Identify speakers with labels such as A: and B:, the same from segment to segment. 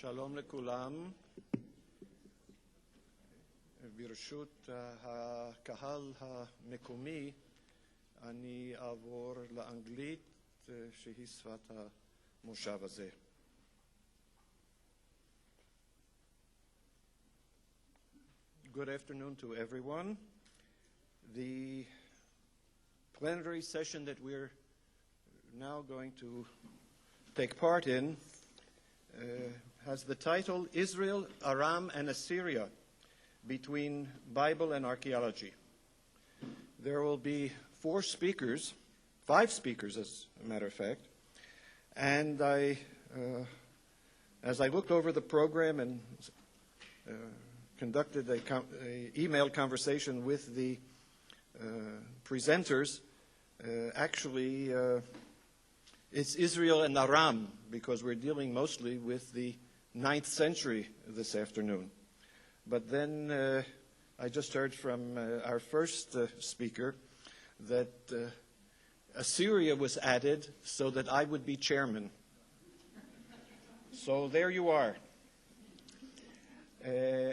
A: שלום לכולם. ברשות הקהל המקומי אני אעבור לאנגלית שהיא שפת המושב הזה. Good afternoon to everyone. The plenary session that we're now going to take part in has the title Israel, Aram and Assyria, Between Bible and Archaeology. There will be five speakers as a matter of fact, and as I looked over the program and conducted an email conversation with the presenters, actually it's Israel and Aram, because we're dealing mostly with the 9th century this afternoon. But then I just heard from our first speaker that Assyria was added so that I would be chairman. So there you are.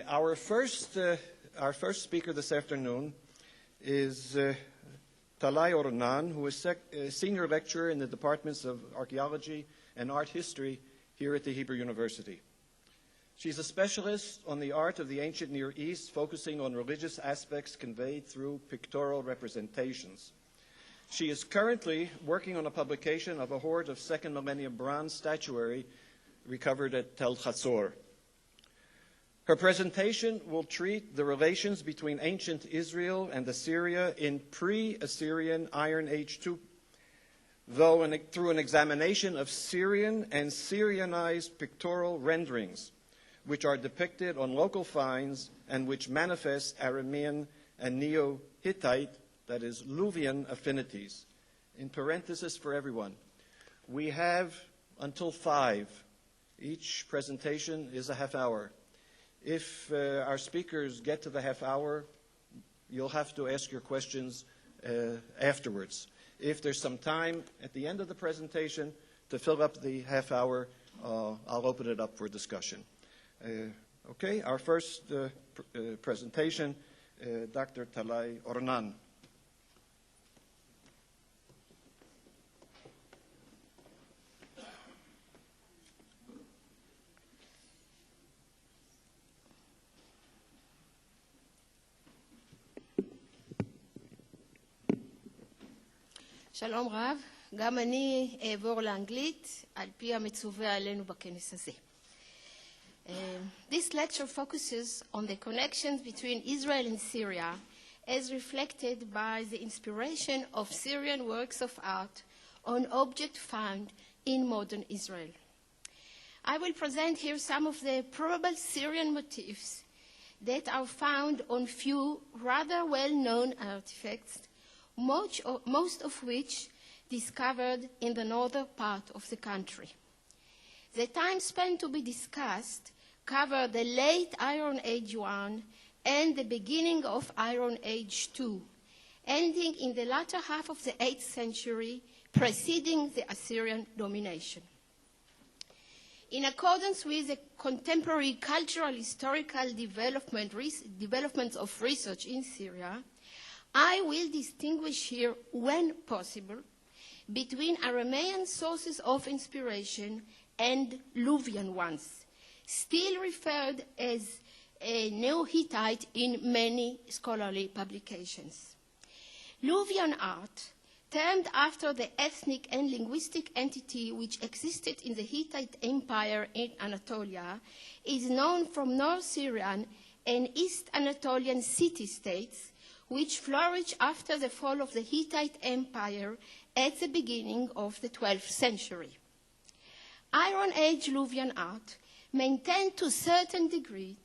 A: Our first speaker this afternoon is Tallay Ornan, who is a senior lecturer in the departments of archaeology and art history here at the Hebrew University. She's a specialist on the art of the ancient Near East, focusing on religious aspects conveyed through pictorial representations. She is currently working on a publication of a hoard of second millennium bronze statuary recovered at Tel Hatzor. Her presentation will treat the relations between ancient Israel and Assyria in pre-Assyrian Iron Age II, though through an examination of Syrian and Syrianized pictorial renderings, which are depicted on local finds and which manifest Aramean and Neo-Hittite, that is, Luvian affinities. In parenthesis for everyone, we have until 5. Each presentation is a half hour. If our speakers get to the half hour, you'll have to ask your questions afterwards. If there's some time at the end of the presentation to fill up the half hour, I'll open it up for discussion. Okay, our first presentation, Dr. Tallay Ornan.
B: שלום רב, גם אני אעבור לאנגלית על פי המצווה עלינו בכנס הזה. This lecture focuses on the connections between Israel and Syria as reflected by the inspiration of Syrian works of art on objects found in modern Israel. I will present here some of the probable Syrian motifs that are found on few rather well-known artifacts, most of which discovered in the northern part of the country. The time span to be discussed cover the late Iron Age I and the beginning of Iron Age II, ending in the latter half of the 8th century, preceding the Assyrian domination. In accordance with the contemporary cultural historical developments of research in Syria, I will distinguish here, when possible, between Aramean sources of inspiration and Luvian ones, still referred as Neo-Hittite in many scholarly publications. Luvian art, termed after the ethnic and linguistic entity which existed in the Hittite Empire in Anatolia, is known from North Syrian and East Anatolian city-states which flourished after the fall of the Hittite Empire at the beginning of the 12th century. Iron Age Luvian art maintained to a certain degree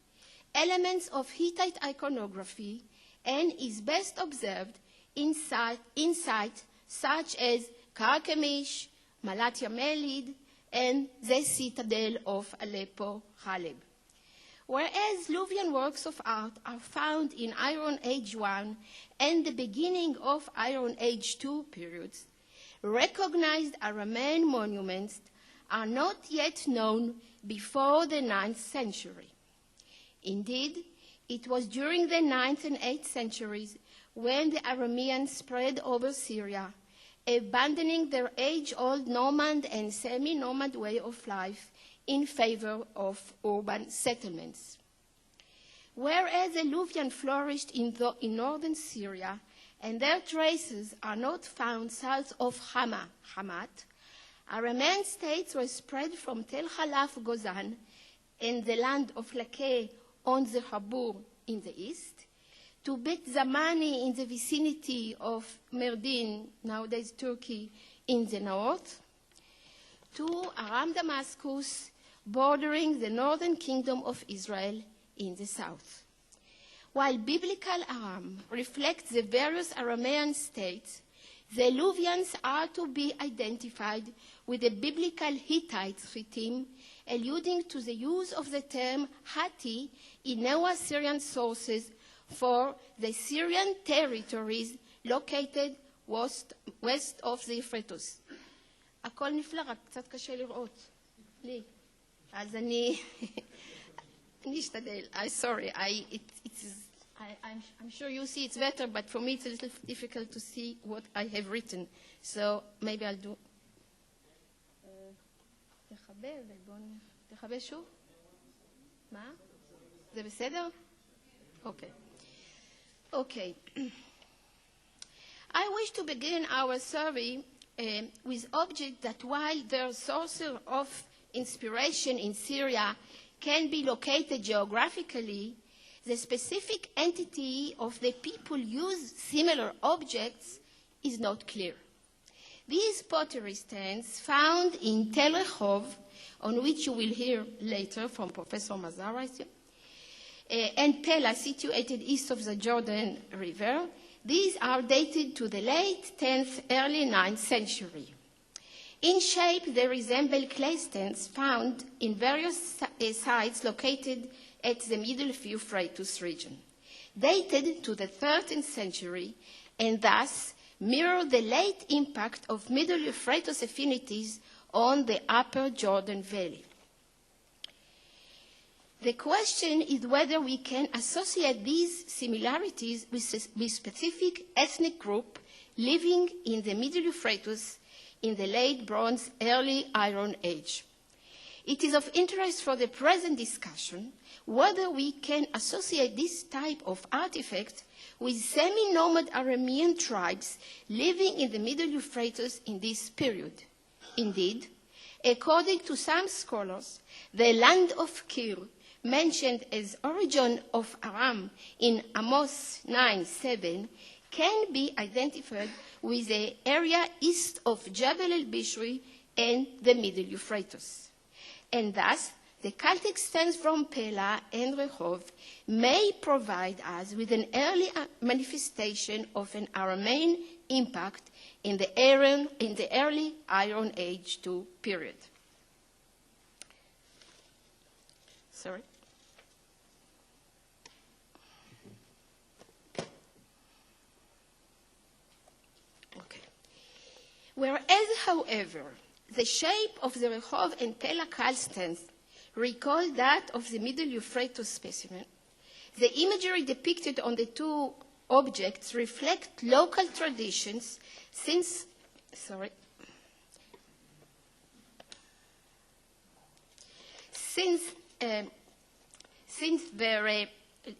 B: elements of Hittite iconography and is best observed in sites such as Carchemish, Malatia Melid, and the citadel of Aleppo, Haleb. Whereas Luvian works of art are found in Iron Age I and the beginning of Iron Age II periods, recognized Aramean monuments are not yet known before the 9th century. Indeed, it was during the 9th and 8th centuries when the Arameans spread over Syria, abandoning their age-old nomad and semi-nomad way of life in favor of urban settlements. Whereas the Luvian flourished in northern Syria, and their traces are not found south of Hamat, Aramean states were spread from Tel Halaf Gozan and the land of Lakeh on the Habur in the east, to Bet Zamani in the vicinity of Merdin, nowadays Turkey, in the north, to Aram Damascus, bordering the northern kingdom of Israel in the south. While biblical Aram reflects the various Aramean states, the Luvians are to be identified with the biblical Hittite theme, alluding to the use of the term Hatti in Neo-Assyrian sources for the Syrian territories located west of the Euphrates. הכל נפלא, רק קצת קשה לראות. לי. אז אני אשתדל. Sorry, I'm sure you see it's better, but for me it's a little difficult to see what I have written. So maybe I'll do... תחבא שוב? מה? זה בסדר? Okay. Okay. I wish to begin our survey with objects that, while their source of inspiration in Syria can be located geographically, the specific entity of the people use similar objects is not clear. These pottery stands found in Tel Rehov, on which you will hear later from Professor Mazar, I think, and Pella, situated east of the Jordan River, these are dated to the late 10th, early 9th century. In shape, they resemble clay stands found in various sites located at the Middle Euphrates region, dated to the 13th century, and thus mirror the late impact of Middle Euphrates affinities on the upper Jordan Valley. The question is whether we can associate these similarities with specific ethnic group living in the Middle Euphrates in the late Bronze, early Iron Age. It is of interest for the present discussion whether we can associate this type of artifact with semi-nomad Aramean tribes living in the Middle Euphrates in this period. Indeed, according to some scholars, the land of Kir, mentioned as origin of Aram in Amos 9:7, can be identified with the area east of Jebel el-Bishri and the Middle Euphrates. And thus, the Celtic stands from Pella and Rehov may provide us with an early manifestation of an Aramean impact in the early Iron Age II period. Sorry. Okay. Whereas, however, the shape of the Rehov and Pella stands recall that of the Middle Euphrates specimen, the imagery depicted on the two objects reflect local traditions since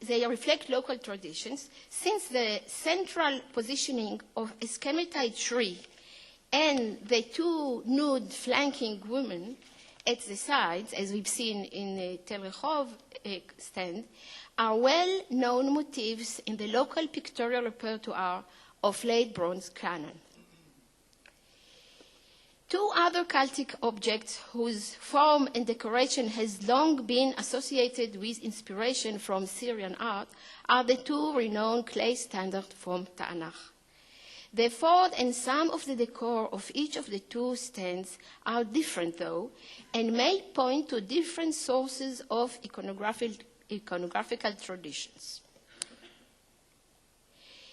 B: they reflect local traditions, since the central positioning of a schematite tree and the two nude flanking women at the sides, as we've seen in the Tel Rehov stand, are well-known motifs in the local pictorial repertoire of late Bronze canon. Two other Celtic objects whose form and decoration has long been associated with inspiration from Syrian art are the two renowned clay standards from Tanakh. The effort and some of the decor of each of the two stands are different, though, and may point to different sources of iconographical traditions.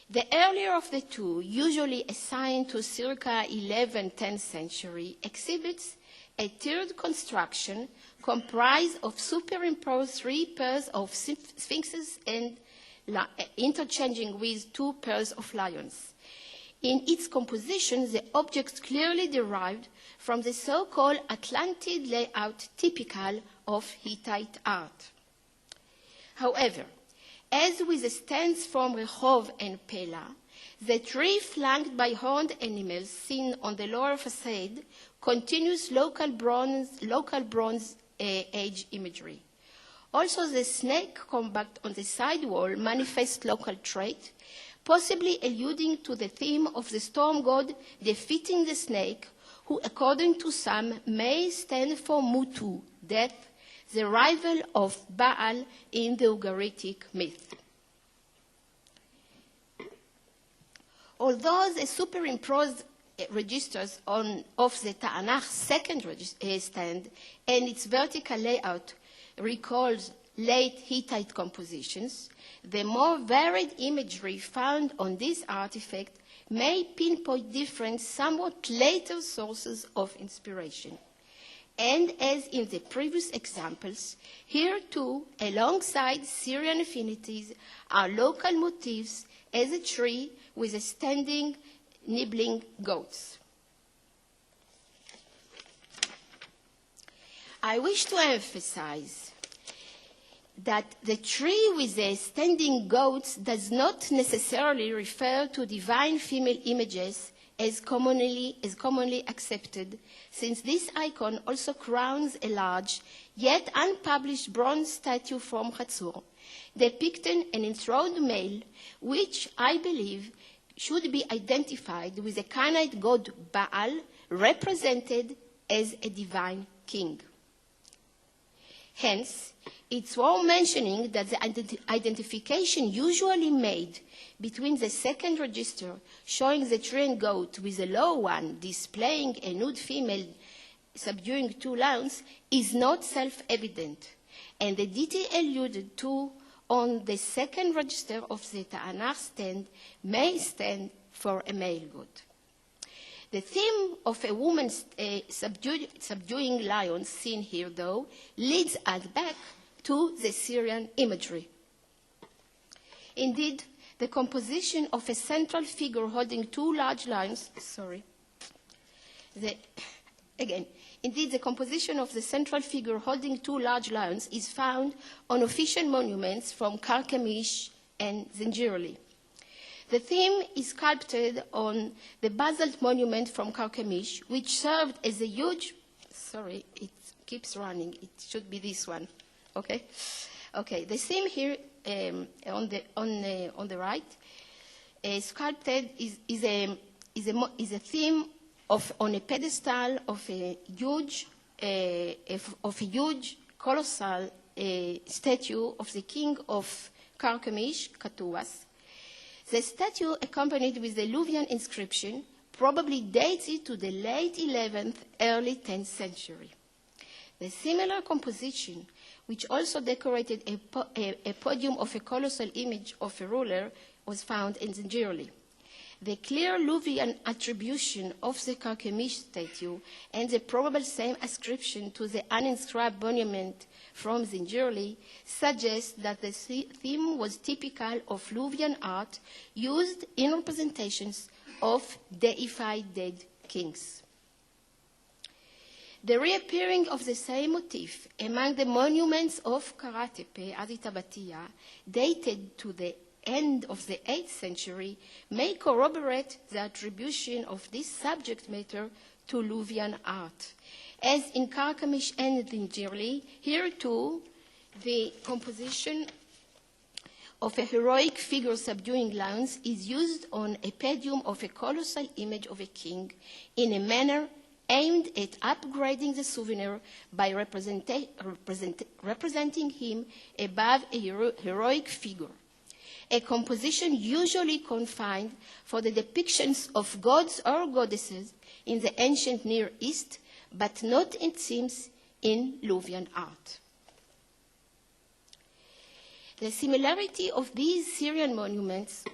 B: The earlier of the two, usually assigned to circa 11th, 10th century, exhibits a tiered construction comprised of superimposed 3 pairs of sphinxes and interchanging with 2 pairs of lions. In its composition, the objects clearly derived from the so-called Atlantid layout typical of Hittite art. However, as with the stands from Rehov and Pella, the tree flanked by horned animals seen on the lower facade continues local Bronze Age imagery. Also, the snake combat on the side wall manifests local trait, possibly alluding to the theme of the storm god defeating the snake, who, according to some, may stand for Mutu, death, the rival of Baal in the Ugaritic myth. Although the superimposed registers of the Ta'anach's second stand and its vertical layout recalls late Hittite compositions, the more varied imagery found on this artifact may pinpoint different, somewhat later sources of inspiration. And as in the previous examples, here too, alongside Syrian affinities, are local motifs as a tree with a standing, nibbling goats. I wish to emphasize that the tree with the standing goats does not necessarily refer to divine female images as commonly accepted, since this icon also crowns a large, yet unpublished bronze statue from Hatzor, depicting an enthroned male, which I believe should be identified with the Canaanite god Baal, represented as a divine king. Hence, it's worth mentioning that the identification usually made between the second register, showing the tree and goat, with the lower one displaying a nude female subduing 2 lions, is not self-evident, and the detail alluded to on the second register of the Ta'anach stand may stand for a male god. The theme of a woman subduing lions seen here, though, leads us back to the Syrian imagery. Indeed, the composition of a central figure holding 2 large lions, Indeed, the composition of the central figure holding 2 large lions is found on official monuments from Carchemish and Zinjirli. The theme is sculpted on the basalt monument from Carchemish, which served as a huge... Sorry, it keeps running. It should be this one. Okay? Okay, the theme here on the right, sculpted is a theme on a pedestal of a huge, colossal statue of the king of Carchemish, Katuas. The statue, accompanied with the Luwian inscription, probably dates it to the late 11th, early 10th century. The similar composition, which also decorated a podium of a colossal image of a ruler, was found in Zinjirli. The clear Luwian attribution of the Carchemish statue and the probable same ascription to the uninscribed monument from Zinjirli suggests that the theme was typical of Luwian art used in representations of deified dead kings. The reappearing of the same motif among the monuments of Karatepe, Aditabatia, dated to the end of the 8th century, may corroborate the attribution of this subject matter to Luwian art. As in Carchemish and Zinjirli, here too, the composition of a heroic figure subduing lions is used on a podium of a colossal image of a king in a manner aimed at upgrading the souvenir by representing him above a heroic figure. A composition usually confined for the depictions of gods or goddesses in the ancient Near East, but not, it seems, in Luwian art. The similarity of these Syrian monuments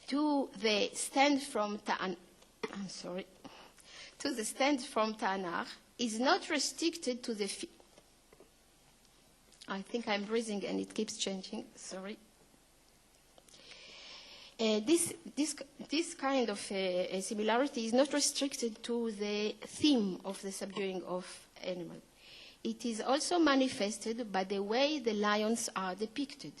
B: to the stand from to the stand from Tanakh is not restricted to the... I think I'm breathing and it keeps changing, sorry. This kind of similarity is not restricted to the theme of the subduing of animal. It is also manifested by the way the lions are depicted.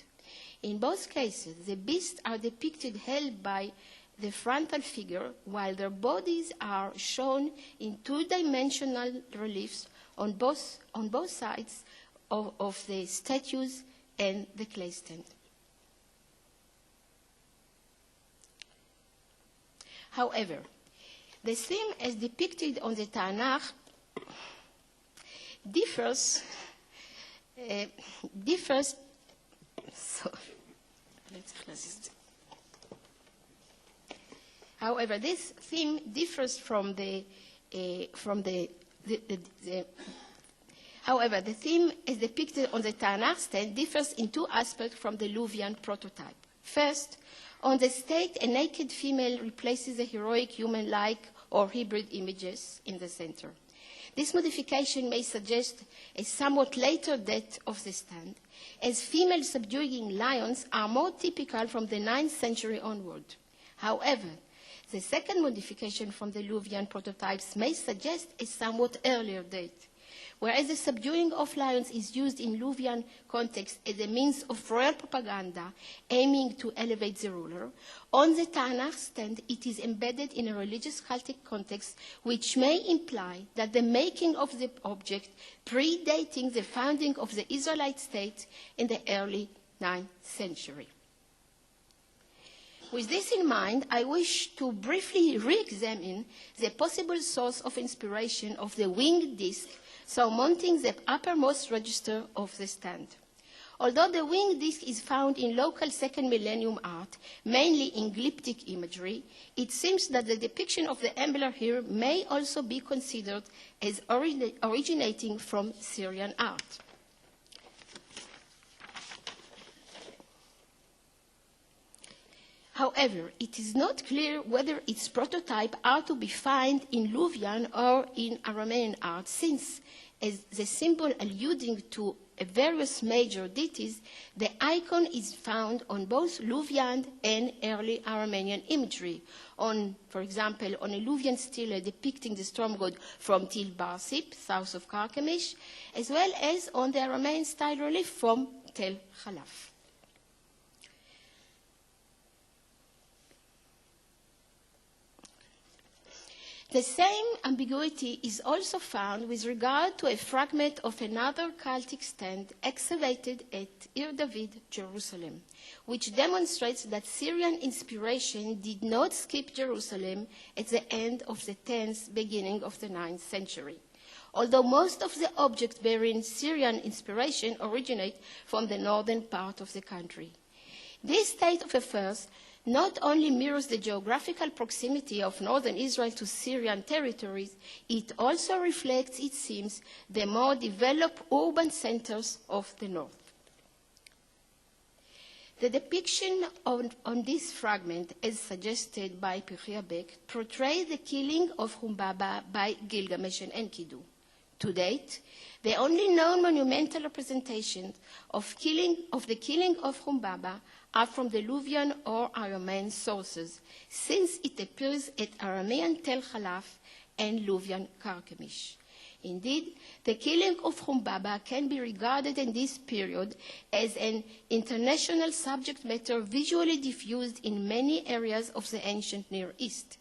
B: In both cases, the beasts are depicted held by the frontal figure, while their bodies are shown in two-dimensional reliefs on both sides of the statues and the clay stand. However, the theme as depicted on the Tanakh differs. However, this theme differs from the However, the theme as depicted on the Tanakh stand differs in two aspects from the Luwian prototype. First, on the stake, a naked female replaces the heroic human-like or hybrid images in the center. This modification may suggest a somewhat later date of the stand, as female subduing lions are more typical from the 9th century onward. However, the second modification from the Luwian prototypes may suggest a somewhat earlier date. Whereas the subduing of lions is used in Luwian context as a means of royal propaganda aiming to elevate the ruler, on the Tanakh stand it is embedded in a religious cultic context which may imply that the making of the object predating the founding of the Israelite state in the early 9th century. With this in mind, I wish to briefly re-examine the possible source of inspiration of the winged disc surmounting the uppermost register of the stand. Although the winged disc is found in local second millennium art, mainly in glyptic imagery, it seems that the depiction of the emblem here may also be considered as originating from Syrian art. However, it is not clear whether its prototype are to be found in Luwian or in Aramean art, since, as the symbol alluding to various major deities, the icon is found on both Luwian and early Aramean imagery. For example, on a Luwian stele depicting the storm god from Tel Barsip, south of Carchemish, as well as on the Aramean style relief from Tel Khalaf. The same ambiguity is also found with regard to a fragment of another cultic stand excavated at Ir David, Jerusalem, which demonstrates that Syrian inspiration did not skip Jerusalem at the end of the 10th, beginning of the 9th century. Although most of the objects bearing Syrian inspiration originate from the northern part of the country. This state of affairs not only mirrors the geographical proximity of northern Israel to Syrian territories, it also reflects, it seems, the more developed urban centers of the north. The depiction on this fragment, as suggested by Pirkei Beck, portrays the killing of Humbaba by Gilgamesh and Enkidu. To date, the only known monumental representations of the killing of Humbaba are from the Luwian or Aramean sources, since it appears at Aramean Tel Khalaf and Luwian Carchemish. Indeed, the killing of Humbaba can be regarded in this period as an international subject matter visually diffused in many areas of the ancient Near East.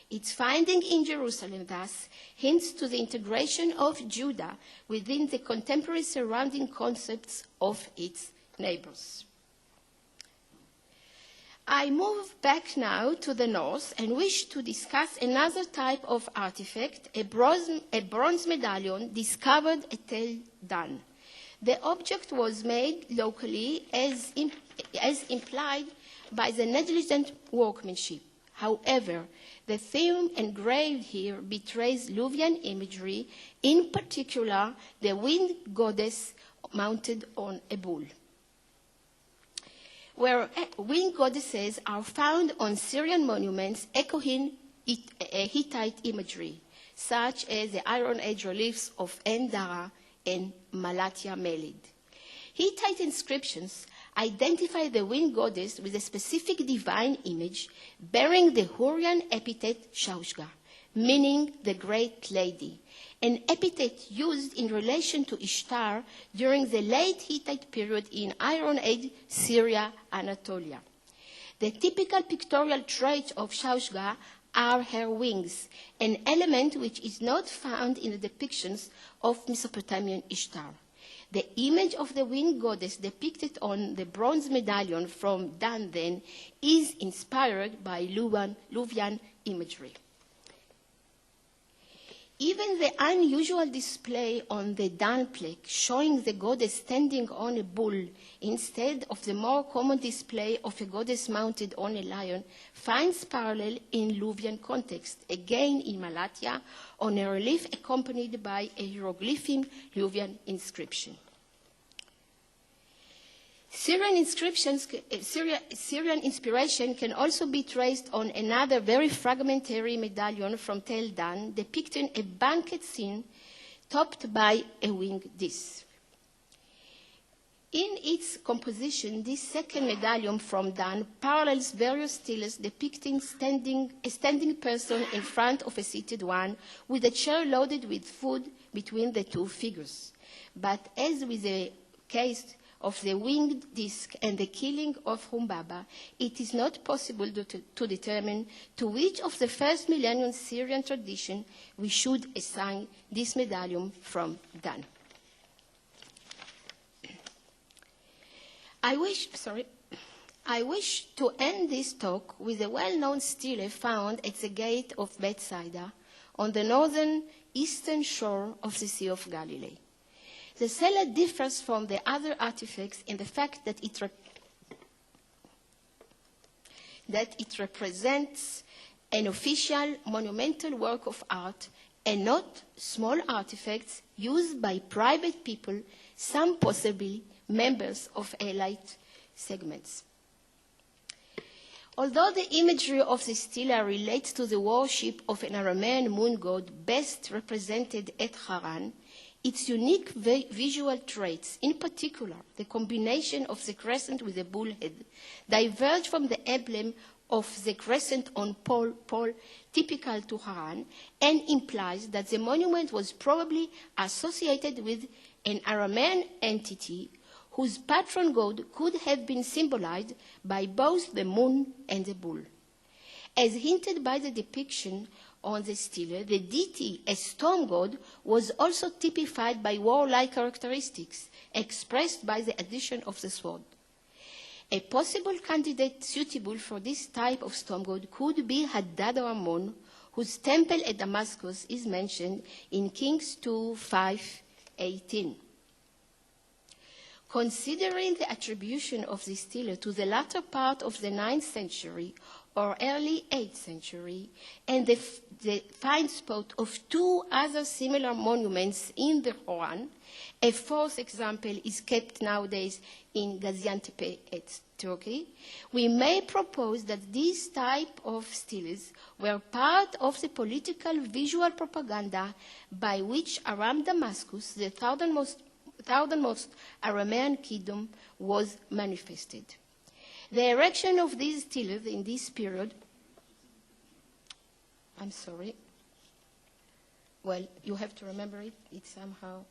B: Its finding in Jerusalem, thus, hints to the integration of Judah within the contemporary surrounding concepts of its neighbors. I move back now to the north and wish to discuss another type of artifact, a bronze medallion discovered at Tel Dan. The object was made locally as implied by the negligent workmanship. However, the theme engraved here betrays Luwian imagery, in particular the wind goddess mounted on a bull, where wind goddesses are found on Syrian monuments echoing Hittite imagery. such as the Iron Age reliefs of En-Dara and Malatia Melid. Hittite inscriptions identify the wind goddess with a specific divine image bearing the Hurrian epithet Shaushga, meaning the Great Lady, an epithet used in relation to Ishtar during the late Hittite period in Iron Age Syria, Anatolia. The typical pictorial trait of Shaushga are her wings, an element which is not found in the depictions of Mesopotamian Ishtar. The image of the winged goddess depicted on the bronze medallion from Dan then is inspired by Luwian imagery. Even the unusual display on the Dan plaque showing the goddess standing on a bull instead of the more common display of a goddess mounted on a lion finds parallel in Luwian context, again in Malatia, on a relief accompanied by a hieroglyphic Luwian inscription. Syrian inspiration can also be traced on another very fragmentary medallion from Tel Dan depicting a banquet scene topped by a winged disk. In its composition, this second medallion from Dan parallels various steles depicting a standing person in front of a seated one with a chair loaded with food between the two figures. But as with the case of the winged disk and the killing of Humbaba, it is not possible to determine to which of the first millennium Syrian tradition we should assign this medallion from Dan. I wish to end this talk with a well-known stele found at the gate of Bethsaida on the northern eastern shore of the Sea of Galilee. The stele differs from the other artifacts in the fact that it represents an official monumental work of art and not small artifacts used by private people, some possibly members of elite segments. Although the imagery of the stela relates to the worship of an Aramean moon god best represented at Haran, its unique visual traits, in particular the combination of the crescent with the bull head, diverge from the emblem of the crescent on pole typical to Haran and implies that the monument was probably associated with an Aramean entity whose patron god could have been symbolized by both the moon and the bull. As hinted by the depiction on the stele, the deity as storm god was also typified by warlike characteristics expressed by the addition of the sword. A possible candidate suitable for this type of storm god could be Hadad Ramon, whose temple at Damascus is mentioned in Kings 2:5-18. Considering the attribution of the stele to the latter part of the 9th century or early 8th century, and the find spot of two other similar monuments in the Quran, a fourth example is kept nowadays in Gaziantep at Turkey, we may propose that these type of steles were part of the political visual propaganda by which Aram Damascus, the southernmost Aramean kingdom, was manifested. The erection of these steles in this period, you have to remember it, it's somehow,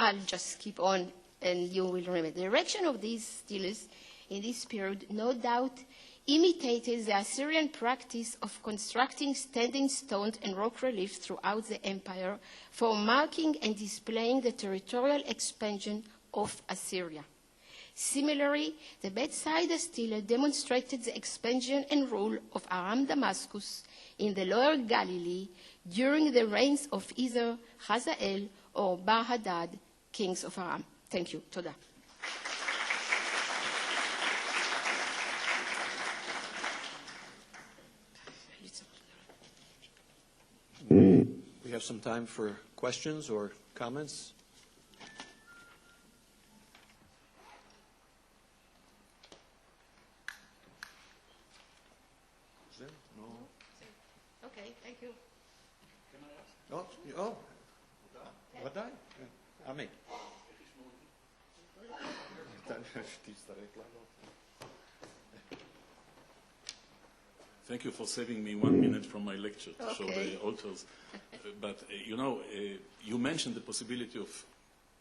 B: I'll just keep on and you will remember. The erection of these steles in this period no doubt imitated the Assyrian practice of constructing standing stones and rock reliefs throughout the empire for marking and displaying the territorial expansion of Assyria. Similarly, the Bethsaida stele demonstrated the expansion and rule of Aram Damascus in the Lower Galilee during the reigns of either Hazael or Bar-Hadad, kings of Aram. Thank you. Toda.
A: We have some time for questions or comments.
B: Okay, thank you.
A: ודאי. עמי.
C: Thank you for saving me 1 minute from my lecture to show the altars. But, you mentioned the possibility of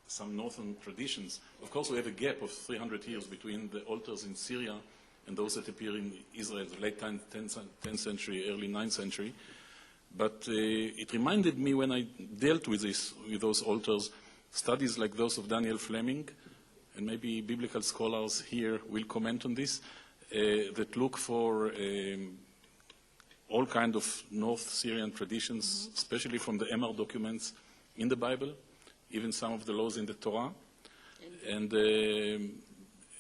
C: some northern traditions. Of course, we have a gap of 300 years between the altars in Syria and those that appear in Israel, the late 10th century, early 9th century. But it reminded me when I dealt with those altars, studies like those of Daniel Fleming, and maybe biblical scholars here will comment on this, that look for all kinds of North Syrian traditions, especially from the Emor documents in the Bible, even some of the laws in the Torah. And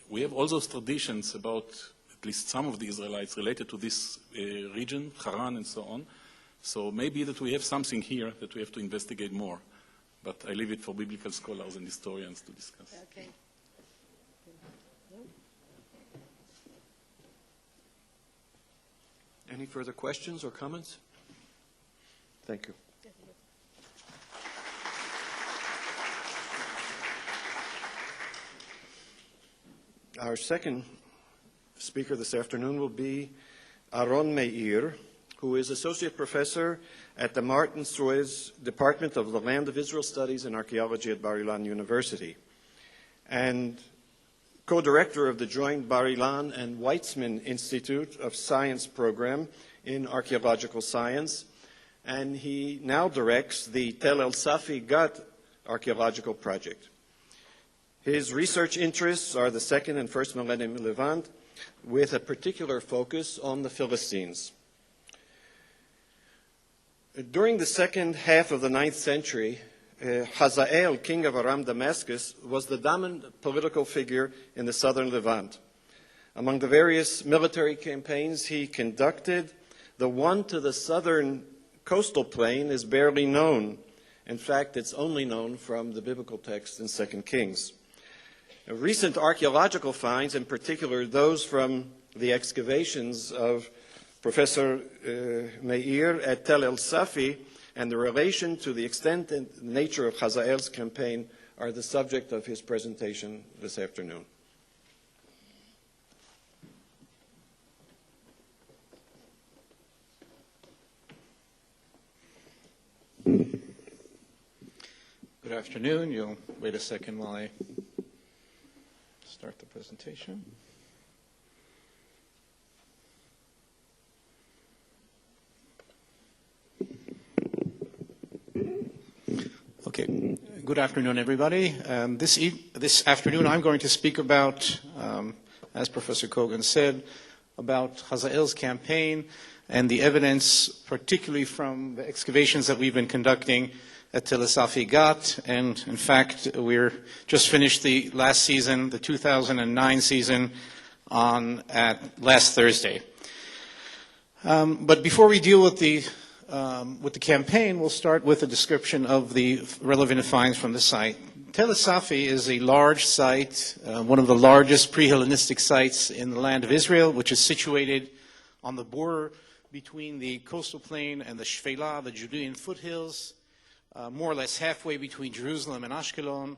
C: we have all those traditions about at least some of the Israelites related to this region, Haran and so on. So maybe that we have something here that we have to investigate more. But I leave it for biblical scholars and historians to discuss.
B: Okay.
A: Any further questions or comments? Thank you. Our second speaker this afternoon will be Aren Maeir, who is Associate Professor at the Martin Suez Department of the Land of Israel Studies and Archaeology at Bar-Ilan University, and co-director of the joint Bar-Ilan and Weizmann Institute of Science program in archaeological science, and he now directs the Tel El-Safi Gat archaeological project. His research interests are the second and first millennium Levant, with a particular focus on the Philistines. During the second half of the 9th century, Hazael, king of Aram Damascus, was the dominant political figure in the southern Levant. Among the various military campaigns he conducted, the one to the southern coastal plain is barely known. In fact, it's only known from the biblical text in 2 Kings. Recent archaeological finds, in particular those from the excavations of Professor Maeir at Tel El-Safi, and the relation to the extent and nature of Hazael's campaign are the subject of his presentation this afternoon.
D: Good afternoon. You'll wait a second while I start the presentation. Okay. Good afternoon, everybody. This afternoon, I'm going to speak about, as Professor Koghen said, about Hazael's campaign and the evidence, particularly from the excavations that we've been conducting at Tel El-Safi Gat. And in fact, we're just finished the last season, the 2009 season, at last Thursday. But before we deal with the campaign, we'll start with a description of the relevant finds from the site. Tel El-Safi is a large site, one of the largest pre-Hellenistic sites in the land of Israel, which is situated on the border between the coastal plain and the Shfela, the Judean foothills, more or less halfway between Jerusalem and Ashkelon,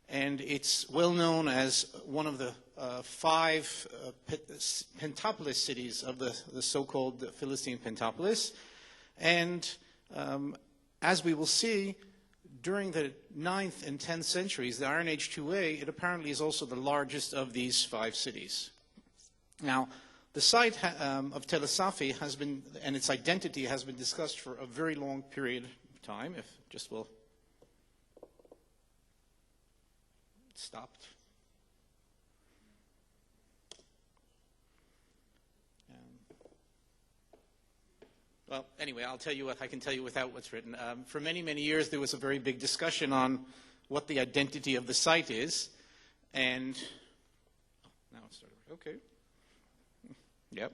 D: and it's well known as one of the 5 Pentapolis cities of the so-called Philistine Pentapolis. And as we will see, during the 9th and 10th centuries, the Iron Age 2A, it apparently is also the largest of these 5 cities. Now, the site of Tel El-Safi has been, and its identity has been discussed for a very long period of time. If just will stopped. Well, anyway, I'll tell you what I can tell you without what's written. For many, many years, there was a very big discussion on what the identity of the site is. And now it started. Okay. Yep.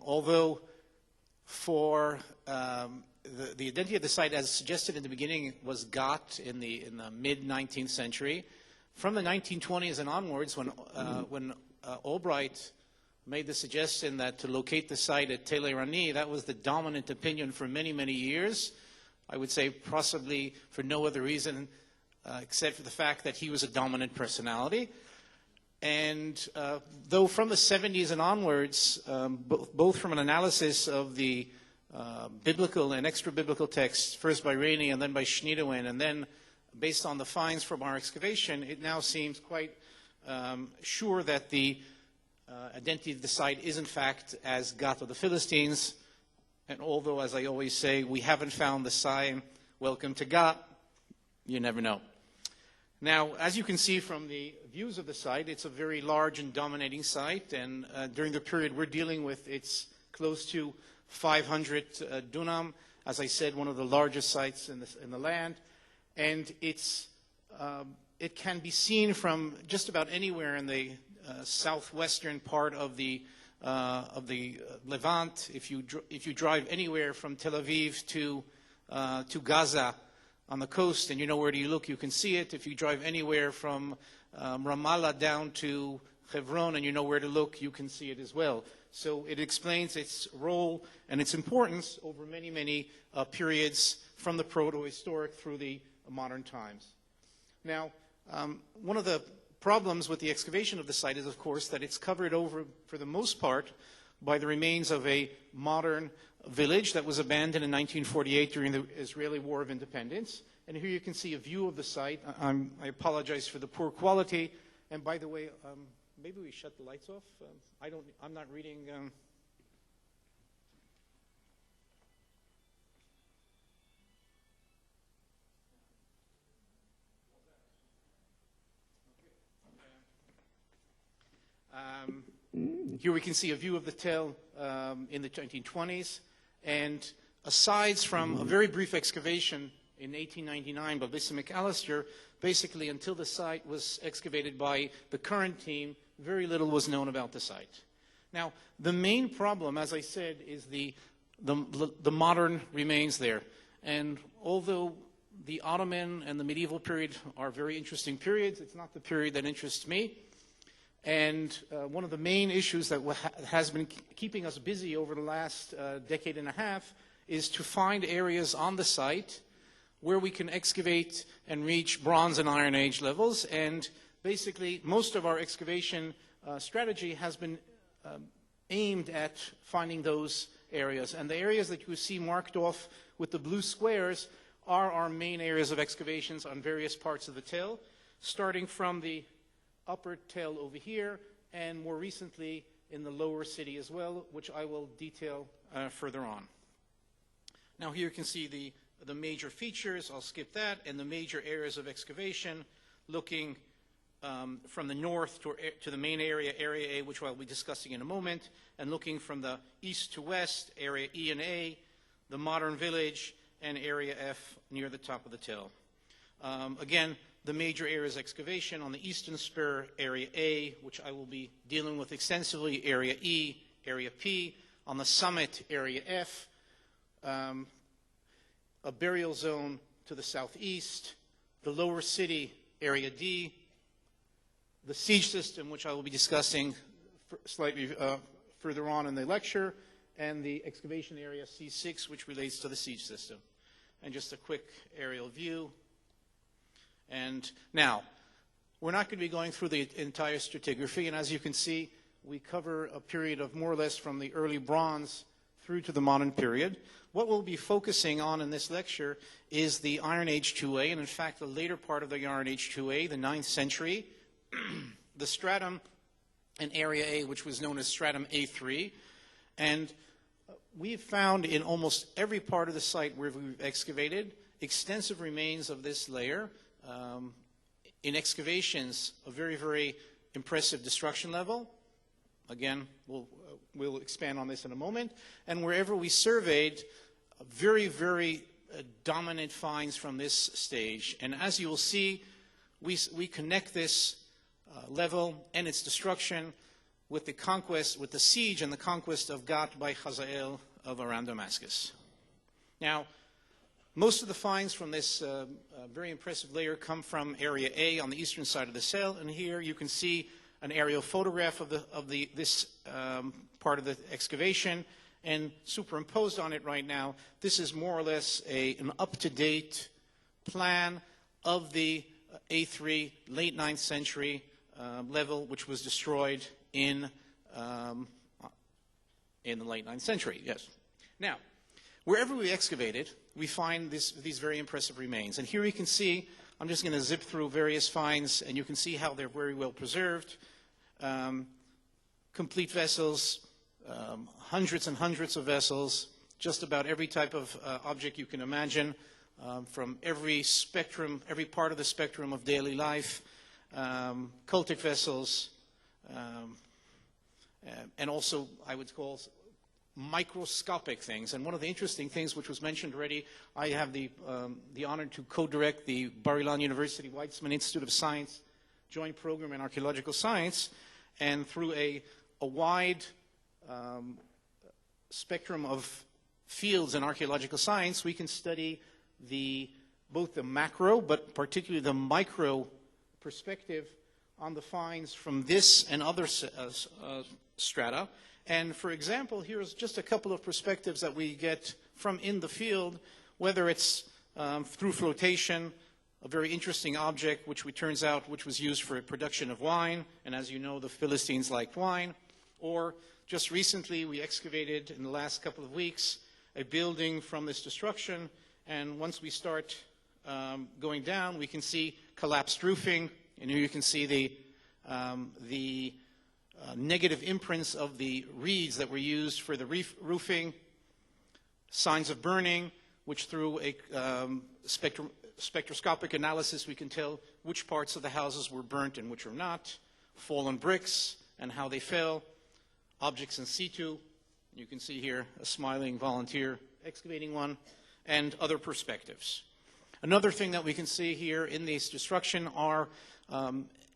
D: Although for the identity of the site, as suggested in the beginning, was got in the mid-19th century, from the 1920s and onwards, when Albright made the suggestion that to locate the site at Tallay Ornan, that was the dominant opinion for many, many years. I would say possibly for no other reason except for the fact that he was a dominant personality. And though from the 70s and onwards, both from an analysis of the biblical and extra-biblical texts, first by Rainey and then by Schneidewin, and then based on the finds from our excavation, it now seems quite sure that the identity of the site is in fact as Gath of the Philistines. And although, as I always say, we haven't found the sign, welcome to Gath, you never know. Now, as you can see from the views of the site, it's a very large and dominating site, and during the period we're dealing with, it's close to 500 dunam. As I said, one of the largest sites in the land, and it can be seen from just about anywhere in the southwestern part of the Levant. If you drive anywhere from Tel Aviv to Gaza on the coast, and you know where to look, you can see it. If you drive anywhere from Ramallah down to Hebron, and you know where to look, you can see it as well. So it explains its role and its importance over many, many periods from the proto-historic through the modern times. Now, one of the problems with the excavation of the site is, of course, that it's covered over, for the most part, by the remains of a modern village that was abandoned in 1948 during the Israeli War of Independence. And here you can see a view of the site. I apologize for the poor quality. And by the way, maybe we shut the lights off. I'm not reading. Here we can see a view of the Tell in the 1920s. And aside from a very brief excavation in 1899 by Lisa McAllister, basically until the site was excavated by the current team, very little was known about the site. Now, the main problem, as I said, is the modern remains there. And although the Ottoman and the medieval period are very interesting periods, it's not the period that interests me. And one of the main issues that has been keeping us busy over the last decade and a half is to find areas on the site where we can excavate and reach Bronze and Iron Age levels. And basically, most of our excavation strategy has been aimed at finding those areas. And the areas that you see marked off with the blue squares are our main areas of excavations on various parts of the Tell, starting from the upper Tell over here, and more recently in the lower city as well, which I will detail further on. Now here you can see the major features, I'll skip that, and the major areas of excavation, looking from the north to the main area, Area A, which I'll be discussing in a moment, and looking from the east to west, Area E and A, the modern village, and Area F near the top of the Tell. Again, the major areas of excavation on the eastern spur, Area A, which I will be dealing with extensively, Area E, Area P. On the summit, Area F, a burial zone to the southeast, the lower city, Area D, the siege system, which I will be discussing slightly further on in the lecture, and the excavation area C6, which relates to the siege system. And just a quick aerial view. And now, we're not going to be going through the entire stratigraphy, and as you can see, we cover a period of more or less from the early Bronze through to the modern period. What we'll be focusing on in this lecture is the Iron Age 2A, and in fact, the later part of the Iron Age 2A, the 9th century, the stratum in Area A, which was known as stratum A3, and we've found in almost every part of the site where we've excavated extensive remains of this layer. In excavations, a very, very impressive destruction level. Again, we'll expand on this in a moment. And wherever we surveyed, very, very dominant finds from this stage. And as you will see, we connect this level and its destruction with the conquest, with the siege and the conquest of Gath by Hazael of Aram Damascus. Now, most of the finds from this very impressive layer come from Area A on the eastern side of the cell, and here you can see an aerial photograph of this part of the excavation, and superimposed on it right now, this is more or less an up-to-date plan of the A3 late 9th century level, which was destroyed in the late 9th century. Yes. Now, wherever we excavate it, we find these very impressive remains. And here you can see, I'm just going to zip through various finds, and you can see how they're very well preserved. Complete vessels, hundreds and hundreds of vessels, just about every type of object you can imagine, from every spectrum, every part of the spectrum of daily life, cultic vessels, and also, I would call, microscopic things. And one of the interesting things, which was mentioned already, I have the honor to co-direct the Bar-Ilan University Weizmann Institute of Science joint program in archaeological science, and through a wide spectrum of fields in archaeological science, we can study both the macro, but particularly the micro perspective on the finds from this and other strata. And for example, here's just a couple of perspectives that we get from in the field, whether it's through flotation, a very interesting object, which turns out which was used for production of wine, and as you know, the Philistines liked wine, or just recently we excavated in the last couple of weeks a building from this destruction, and once we start going down, we can see collapsed roofing, and here you can see the negative imprints of the reeds that were used for the roofing, signs of burning, which through a spectroscopic analysis we can tell which parts of the houses were burnt and which are not, fallen bricks and how they fell, objects in situ. You can see here a smiling volunteer excavating one, and other perspectives. Another thing that we can see here in this destruction are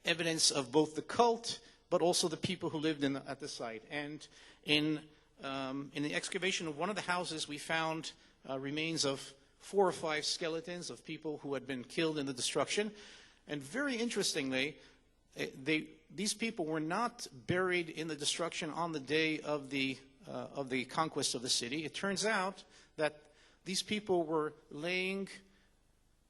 D: evidence of both the cult but also the people who lived at the site. And in the excavation of one of the houses, we found remains of 4 or 5 skeletons of people who had been killed in the destruction. And very interestingly, these people were not buried in the destruction on the day of the conquest of the city. It turns out that these people were laying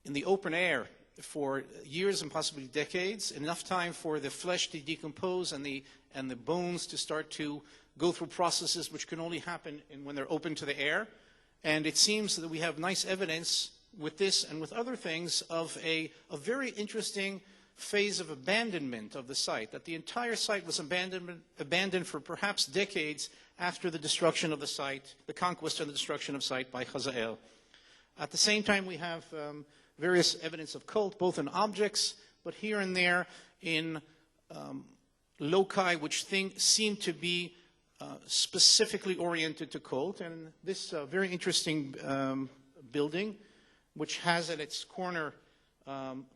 D: in the open air for years and possibly decades, enough time for the flesh to decompose and the bones to start to go through processes which can only happen when they're open to the air. And it seems that we have nice evidence with this and with other things of a very interesting phase of abandonment of the site, that the entire site was abandoned for perhaps decades after the destruction of the site, the conquest and the destruction of site by Hazael. At the same time, we have various evidence of cult, both in objects, but here and there in loci which seem to be specifically oriented to cult. And this very interesting building, which has at its corner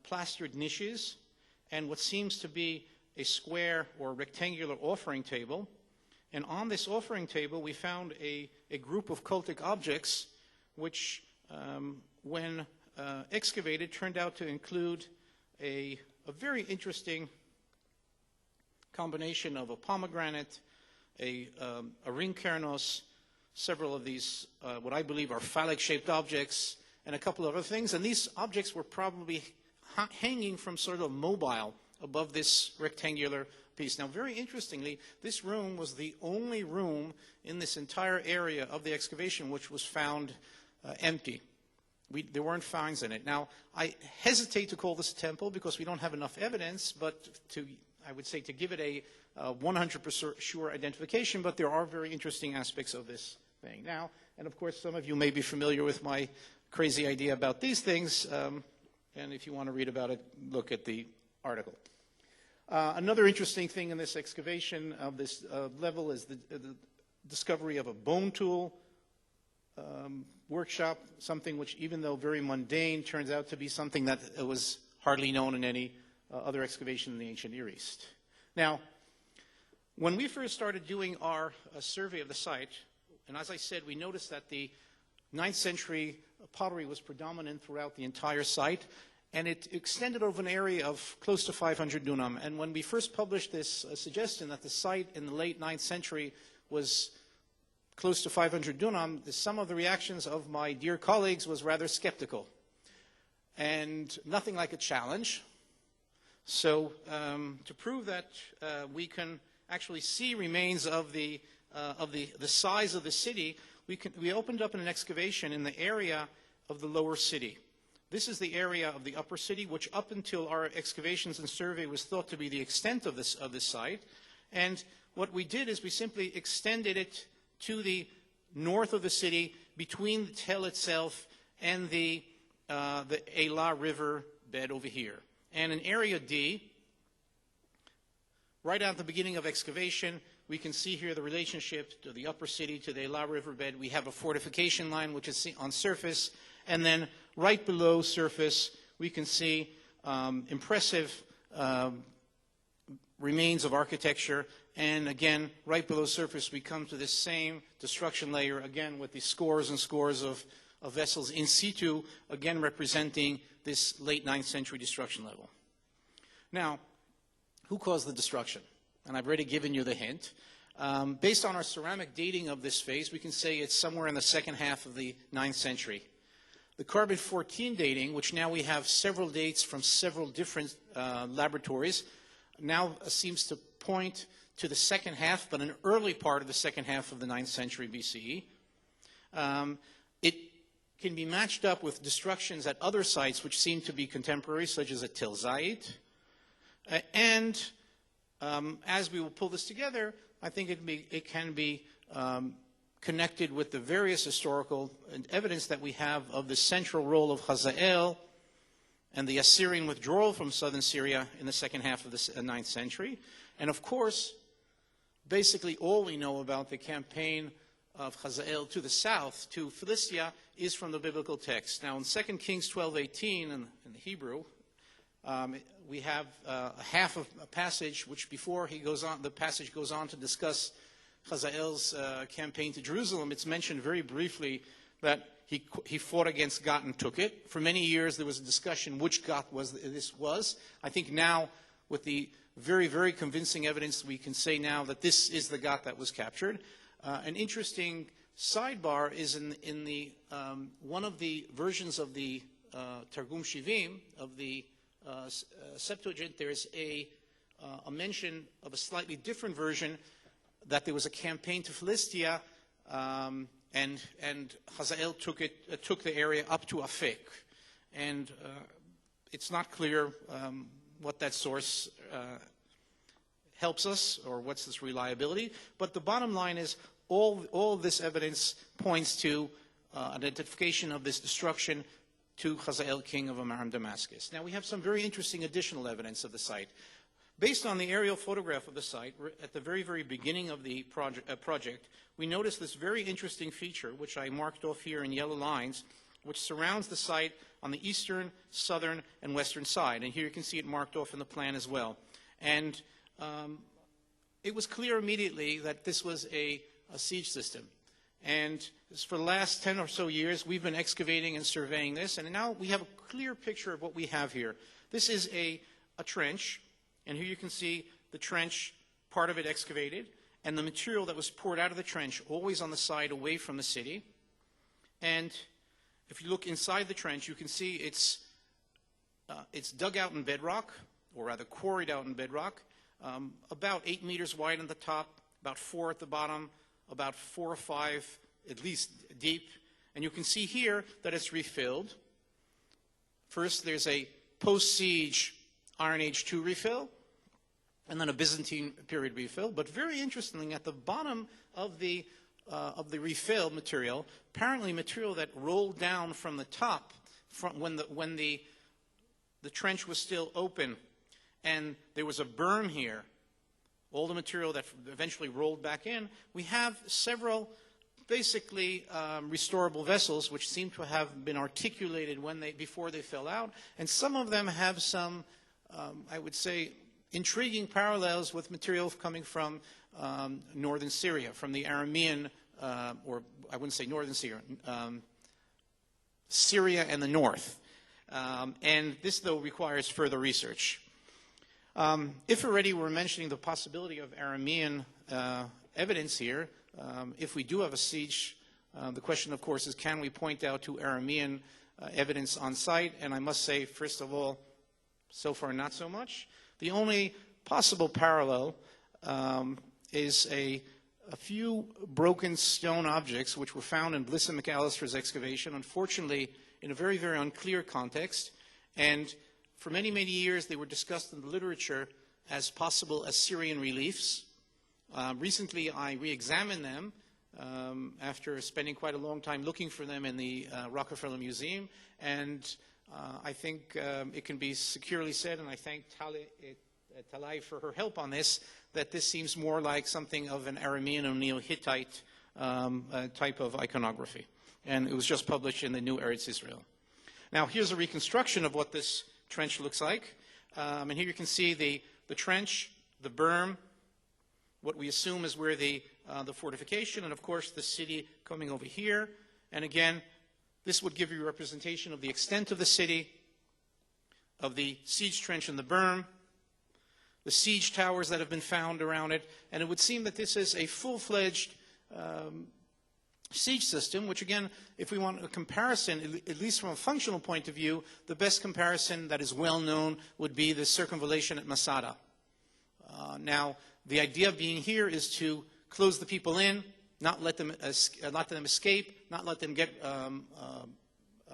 D: plastered niches and what seems to be a square or rectangular offering table. And on this offering table, we found a group of cultic objects which, when excavated, turned out to include a very interesting combination of a pomegranate, a ring kernos, several of these, what I believe are phallic-shaped objects, and a couple of other things. And these objects were probably hanging from sort of mobile above this rectangular piece. Now, very interestingly, this room was the only room in this entire area of the excavation which was found empty. There weren't finds in it. Now, I hesitate to call this a temple because we don't have enough evidence, but I would say to give it a 100% sure identification, but there are very interesting aspects of this thing. Now, and of course, some of you may be familiar with my crazy idea about these things, and if you want to read about it, look at the article. Another interesting thing in this excavation of this level is the discovery of a bone tool workshop, something which, even though very mundane, turns out to be something that was hardly known in any other excavation in the ancient Near East. Now, when we first started doing our survey of the site, and as I said, we noticed that the 9th century pottery was predominant throughout the entire site, and it extended over an area of close to 500 dunam. And when we first published this suggestion that the site in the late 9th century was close to 500 dunam, some of the reactions of my dear colleagues was rather skeptical. And nothing like a challenge. So to prove that we can actually see remains of the size of the city, we opened up an excavation in the area of the lower city. This is the area of the upper city, which up until our excavations and survey was thought to be the extent of this site. And what we did is we simply extended it to the north of the city, between the Tell itself and the Elah River bed over here. And in Area D, right at the beginning of excavation, we can see here the relationship to the upper city, to the Elah River bed. We have a fortification line, which is on surface. And then right below surface, we can see impressive remains of architecture. And again, right below surface, we come to this same destruction layer, again with the scores and scores of vessels in situ, again representing this late 9th century destruction level. Now, who caused the destruction? And I've already given you the hint. Based on our ceramic dating of this phase, we can say it's somewhere in the second half of the 9th century. The carbon-14 dating, which now we have several dates from several different laboratories, now seems to point to the second half, but an early part of the second half of the 9th century BCE. It can be matched up with destructions at other sites which seem to be contemporary, such as at Tel Zayit. As we will pull this together, I think it can be connected with the various historical evidence that we have of the central role of Hazael and the Assyrian withdrawal from southern Syria in the second half of the 9th century. And of course, basically all we know about the campaign of Hazael to the south, to Philistia, is from the biblical text. Now in 2 Kings 12:18 in the Hebrew, we have half of a passage which before the passage goes on to discuss Hazael's campaign to Jerusalem. It's mentioned very briefly that he fought against Gat and took it. For many years there was a discussion which Gat this was. I think now with the very, very convincing evidence we can say now that this is the Gat that was captured. An interesting sidebar is in the one of the versions of the Targum Shivim, of the Septuagint, there's a mention of a slightly different version that there was a campaign to Philistia, and Hazael took the area up to Afek. And it's not clear what that source helps us, or what's this reliability. But the bottom line is all of this evidence points to identification of this destruction to Hazael, king of Aram Damascus. Now we have some very interesting additional evidence of the site. Based on the aerial photograph of the site, at the very, very beginning of the project, we noticed this very interesting feature, which I marked off here in yellow lines, which surrounds the site on the eastern, southern, and western side. And here you can see it marked off in the plan as well. And it was clear immediately that this was a siege system. And for the last 10 or so years, we've been excavating and surveying this, and now we have a clear picture of what we have here. This is a trench, and here you can see the trench, part of it excavated, and the material that was poured out of the trench, always on the side away from the city. And if you look inside the trench, you can see it's dug out in bedrock, or rather quarried out in bedrock, about 8 meters wide on the top, about 4 at the bottom, about 4 or 5 at least deep. And you can see here that it's refilled. First, there's a post-siege Iron Age II refill, and then a Byzantine period refill. But very interestingly, at the bottom of the refill material, apparently material that rolled down from the top from when the trench was still open, and there was a berm here, all the material that eventually rolled back in. We have several basically restorable vessels which seem to have been articulated before they fell out, and some of them have some, I would say, intriguing parallels with material coming from northern Syria, from the Aramean, or I wouldn't say northern Syria, Syria and the north. And this, though, requires further research. If already we're mentioning the possibility of Aramean evidence here, if we do have a siege, the question, of course, is can we point out to Aramean evidence on site? And I must say, first of all, so far not so much. The only possible parallel is a few broken stone objects which were found in Bliss and McAllister's excavation, unfortunately in a very, very unclear context. And for many, many years they were discussed in the literature as possible Assyrian reliefs. Recently I re-examined them after spending quite a long time looking for them in the Rockefeller Museum, and I think it can be securely said, and I thank Tallay for her help on this, that this seems more like something of an Aramean or Neo-Hittite type of iconography. And it was just published in the New Eretz Israel. Now here's a reconstruction of what this trench looks like. And here you can see the trench, the berm, what we assume is where the fortification, and of course the city coming over here. And again, this would give you a representation of the extent of the city, of the siege trench and the berm, the siege towers that have been found around it, and it would seem that this is a full-fledged siege system, which again, if we want a comparison, at least from a functional point of view, the best comparison that is well known would be the circumvallation at Masada. Now, the idea being here is to close the people in, not let them escape, not let them get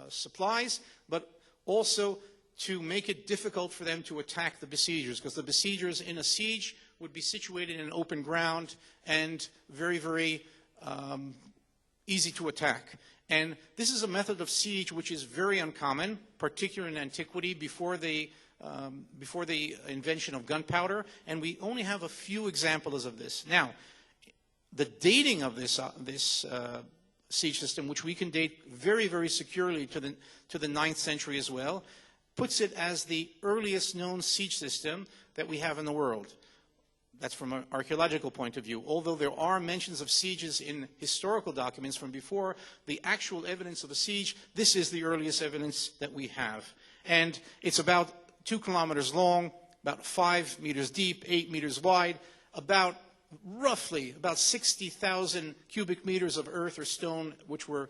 D: supplies, but also to make it difficult for them to attack the besiegers, because the besiegers in a siege would be situated in open ground and very, very easy to attack. And this is a method of siege which is very uncommon, particularly in antiquity, before the invention of gunpowder, and we only have a few examples of this. Now, the dating of this siege system, which we can date very, very securely to the 9th century as well, puts it as the earliest known siege system that we have in the world. That's from an archaeological point of view. Although there are mentions of sieges in historical documents from before, the actual evidence of a siege, this is the earliest evidence that we have. And it's about 2 kilometers long, about 5 meters deep, 8 meters wide, roughly about 60,000 cubic meters of earth or stone which were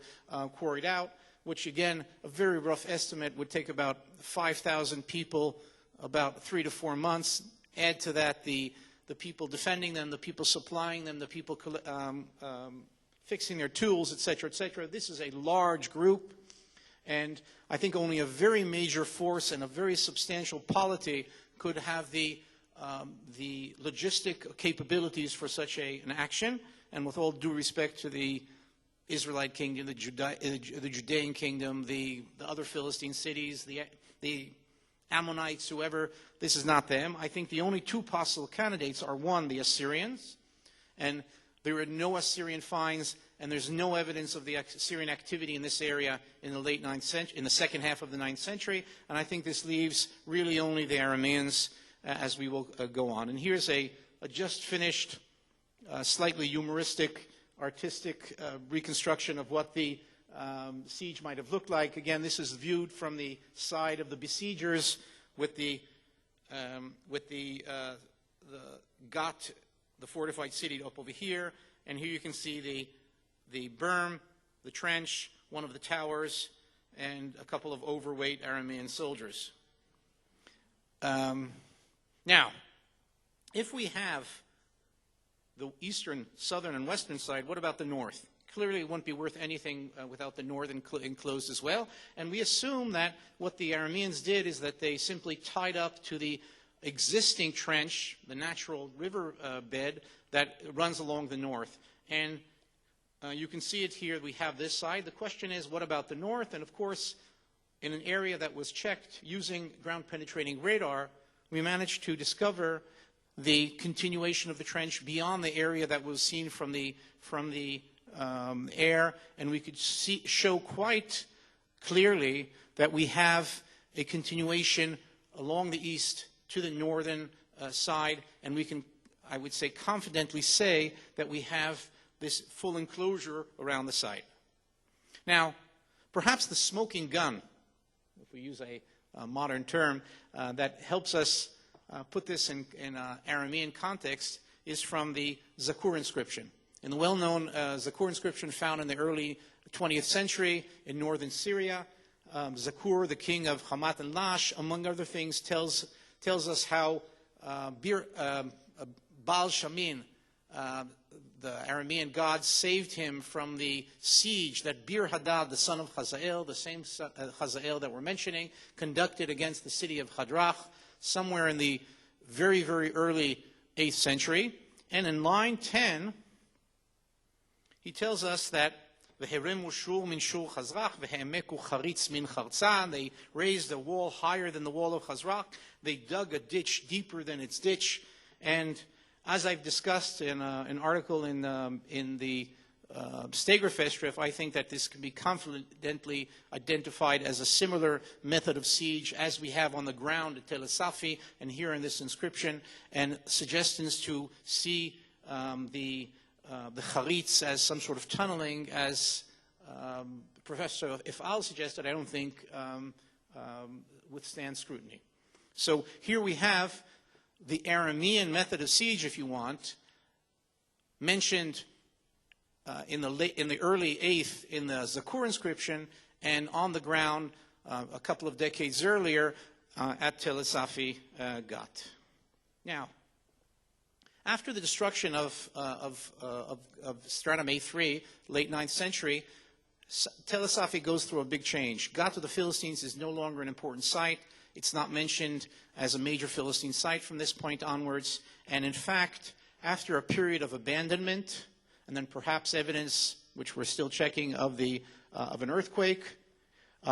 D: quarried out, which again, a very rough estimate would take about 5,000 people, about 3 to 4 months. Add to that the people defending them, the people supplying them, the people fixing their tools, etc., etc. This is a large group, and I think only a very major force and a very substantial polity could have the logistic capabilities for such an action. And with all due respect to the Israelite kingdom, the Judean kingdom, the other Philistine cities, the Ammonites, whoever, this is not them. I think the only 2 possible candidates are, one, the Assyrians, and there are no Assyrian finds, and there's no evidence of the Assyrian activity in this area in the late 9th century, in the second half of the 9th century, and I think this leaves really only the Arameans as we will go on. And here's a just finished, slightly humoristic, artistic reconstruction of what the siege might have looked like. Again, this is viewed from the side of the besiegers with the Gat, the fortified city, up over here. And here you can see the berm, the trench, one of the towers, and a couple of overweight Aramean soldiers. Now, if we have the eastern, southern, and western side, what about the north? Clearly, it wouldn't be worth anything without the north enclosed as well. And we assume that what the Arameans did is that they simply tied up to the existing trench, the natural river bed that runs along the north. And you can see it here. We have this side. The question is, what about the north? And of course, in an area that was checked using ground-penetrating radar, we managed to discover the continuation of the trench beyond the area that was seen from the air, and we could show quite clearly that we have a continuation along the east to the northern side, and we can, I would say, confidently say that we have this full enclosure around the site. Now, perhaps the smoking gun, we use a modern term, that helps us put this in Aramean context is from the Zakur inscription. In the well-known Zakur inscription found in the early 20th century in northern Syria, Zakur, the king of Hamat and Lash, among other things, tells us how Baal Shamin, the Aramean god, saved him from the siege that Bir-Hadad, the son of Hazael, the same Hazael that we're mentioning, conducted against the city of Hadrach somewhere in the very, very early 8th century. And in line 10, he tells us that they raised a wall higher than the wall of Chazrak. They dug a ditch deeper than its ditch. And as I've discussed in an article in the Stegerfestrif, I think that this can be confidently identified as a similar method of siege as we have on the ground at Tel Safi and here in this inscription, and suggestions to see the charitz as some sort of tunneling, as Professor Ifal suggested, I don't think withstands scrutiny. So here we have the Aramean method of siege, if you want, mentioned in the early 8th in the Zakur inscription, and on the ground a couple of decades earlier at Tel Safi Gat. Now, after the destruction of Stratum A3, late 9th century, Tel Safi goes through a big change. Gat of the Philistines is no longer an important site. It's not mentioned as a major Philistine site from this point onwards. And in fact, after a period of abandonment, and then perhaps evidence, which we're still checking, of an earthquake,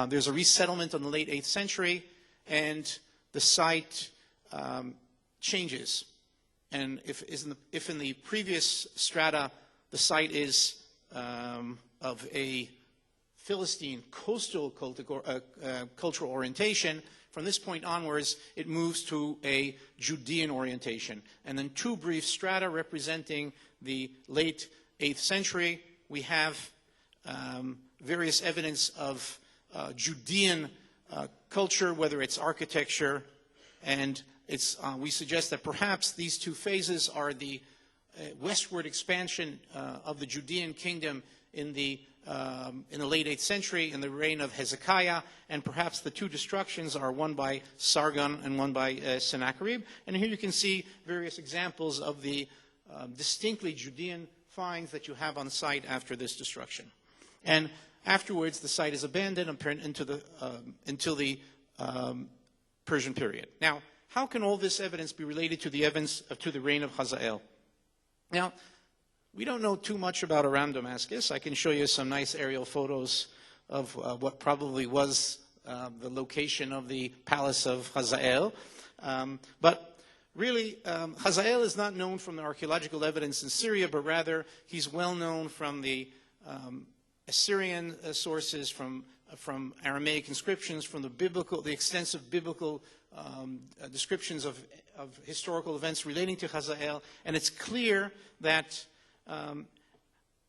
D: there's a resettlement in the late 8th century, and the site changes. And if in the previous strata the site is of a Philistine coastal cultural orientation, from this point onwards it moves to a Judean orientation. And then two brief strata representing the late 8th century, we have various evidence of Judean culture, whether it's architecture, and we suggest that perhaps these two phases are the westward expansion of the Judean kingdom in the late 8th century, in the reign of Hezekiah, and perhaps the two destructions are one by Sargon and one by Sennacherib. And here you can see various examples of the distinctly Judean finds that you have on site after this destruction. And afterwards, the site is abandoned until the Persian period. Now, how can all this evidence be related to the reign of Hazael? Now, we don't know too much about around Damascus. I can show you some nice aerial photos of what probably was the location of the palace of Hazael. But really, Hazael is not known from the archaeological evidence in Syria, but rather he's well known from the Assyrian sources, from Aramaic inscriptions, from the extensive biblical descriptions of historical events relating to Hazael. And it's clear that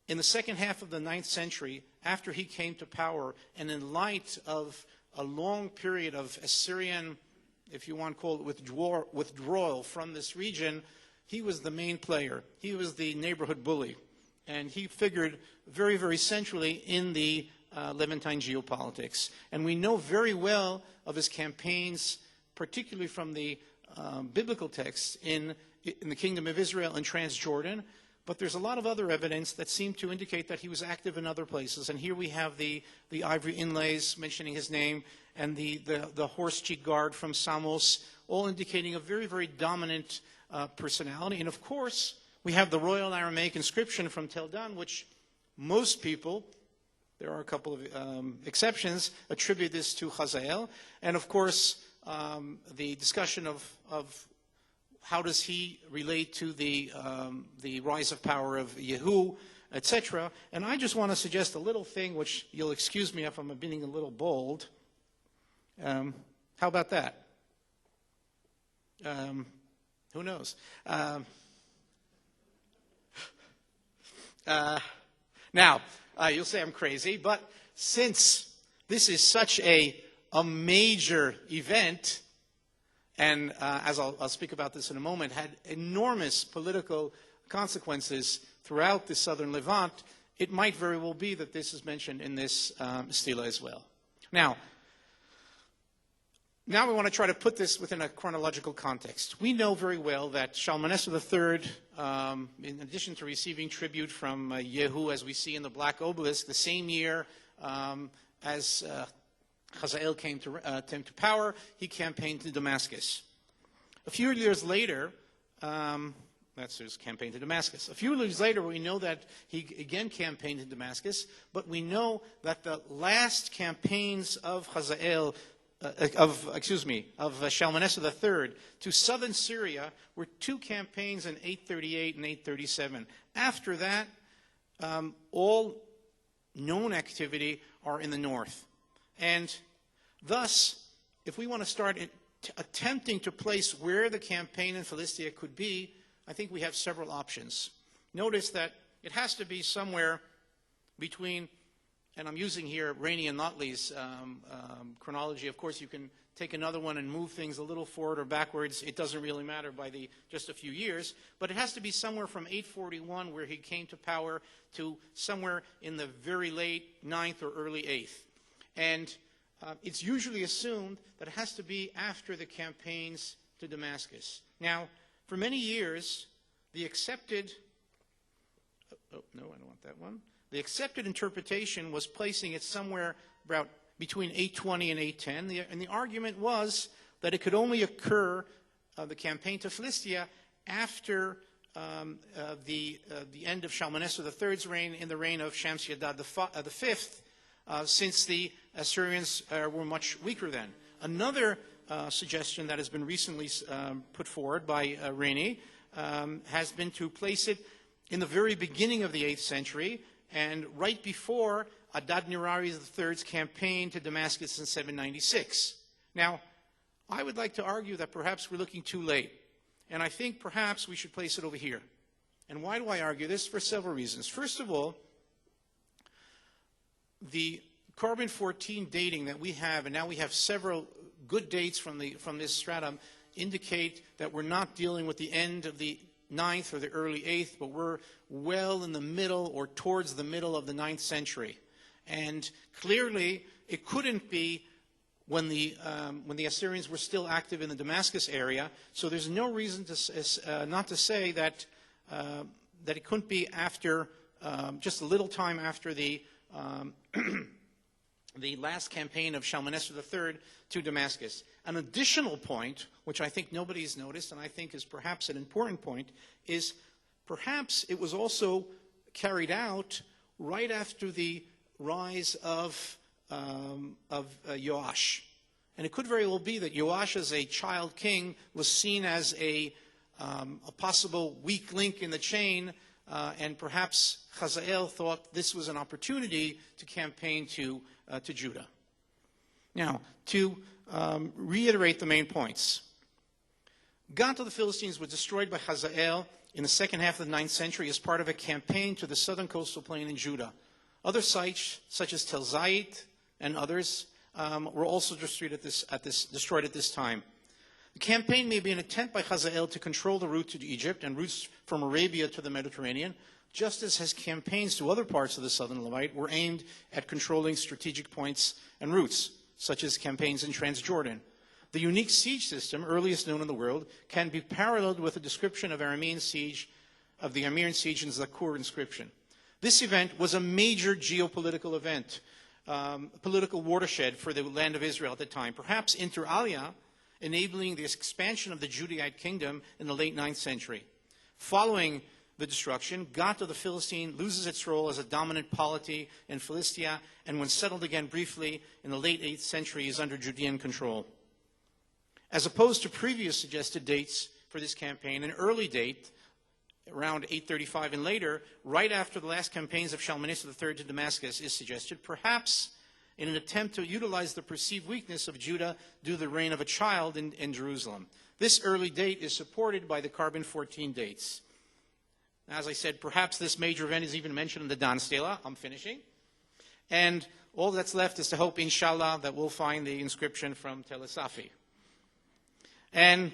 D: in the second half of the 9th century, after he came to power, and in light of a long period of Assyrian, if you want to call it withdrawal from this region, he was the main player. He was the neighborhood bully. And he figured very, very centrally in the Levantine geopolitics. And we know very well of his campaigns, particularly from the biblical texts in the Kingdom of Israel and Transjordan. But there's a lot of other evidence that seem to indicate that he was active in other places. And here we have the ivory inlays mentioning his name, and the horse cheek guard from Samos, all indicating a very, very dominant personality. And of course, we have the Royal Aramaic inscription from Tel Dan, which most people, there are a couple of exceptions, attribute this to Hazael. And of course, the discussion of how does he relate to the rise of power of Yehu, etc. And I just want to suggest a little thing, which you'll excuse me if I'm being a little bold. How about that? Who knows? Now, you'll say I'm crazy, but since this is such a a major event, and as I'll speak about this in a moment, had enormous political consequences throughout the southern Levant, it might very well be that this is mentioned in this stela as well. Now we want to try to put this within a chronological context. We know very well that Shalmaneser III, in addition to receiving tribute from Yehu, as we see in the Black Obelisk, the same year as Hazael came to power, he campaigned to Damascus. A few years later, that's his campaign to Damascus. A few years later, we know that he again campaigned in Damascus, but we know that the last campaigns of Shalmaneser III to southern Syria were two campaigns in 838 and 837. After that, all known activity are in the north. And thus, if we want to start attempting to place where the campaign in Philistia could be, I think we have several options. Notice that it has to be somewhere between, and I'm using here Rainey and Notley's chronology. Of course, you can take another one and move things a little forward or backwards. It doesn't really matter by just a few years. But it has to be somewhere from 841, where he came to power, to somewhere in the very late 9th or early 8th. And it's usually assumed that it has to be after the campaigns to Damascus. Now, for many years, the accepted The accepted interpretation was placing it somewhere about between 820 and 810. And the argument was that it could only occur, the campaign to Philistia, after the end of Shalmaneser III's reign, in the reign of Shamshi-Adad V, since the Assyrians were much weaker then. Another suggestion that has been recently put forward by Rainey has been to place it in the very beginning of the 8th century and right before Adad-Nirari III's campaign to Damascus in 796. Now, I would like to argue that perhaps we're looking too late, and I think perhaps we should place it over here. And why do I argue this? For several reasons. First of all, the carbon-14 dating that we have, and now we have several good dates from this stratum, indicate that we're not dealing with the end of the 9th or the early 8th, but we're well in the middle or towards the middle of the 9th century. And clearly, it couldn't be when the Assyrians were still active in the Damascus area, so there's no reason to not to say that it couldn't be after, just a little time after the the last campaign of Shalmaneser III to Damascus. An additional point, which I think nobody's noticed, and I think is perhaps an important point, is perhaps it was also carried out right after the rise of Yoash. And it could very well be that Yoash, as a child king, was seen as a possible weak link in the chain, and perhaps Hazael thought this was an opportunity to campaign to Judah. Now, to reiterate the main points. Gat of the Philistines was destroyed by Hazael in the second half of the 9th century as part of a campaign to the southern coastal plain in Judah. Other sites, such as Tel Zayit and others, were also destroyed at this time. The campaign may be an attempt by Hazael to control the route to Egypt and routes from Arabia to the Mediterranean, just as his campaigns to other parts of the southern Levite were aimed at controlling strategic points and routes, such as campaigns in Transjordan. The unique siege system, earliest known in the world, can be paralleled with a description of the Aramean siege in the Zakur inscription. This event was a major geopolitical event, a political watershed for the land of Israel at the time, perhaps inter alia, enabling the expansion of the Judahite kingdom in the late 9th century. Following the destruction, Gat of the Philistine loses its role as a dominant polity in Philistia, and when settled again briefly in the late 8th century is under Judean control. As opposed to previous suggested dates for this campaign, an early date, around 835 and later, right after the last campaigns of Shalmaneser III to Damascus, is suggested, perhaps in an attempt to utilize the perceived weakness of Judah due to the reign of a child in Jerusalem. This early date is supported by the carbon-14 dates. As I said, perhaps this major event is even mentioned in the Dan Stela. I'm finishing. And all that's left is to hope, inshallah, that we'll find the inscription from Tel Safi. And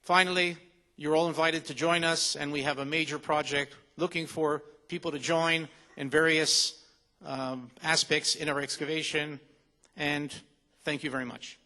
D: finally, you're all invited to join us, and we have a major project looking for people to join in various aspects in our excavation. And thank you very much.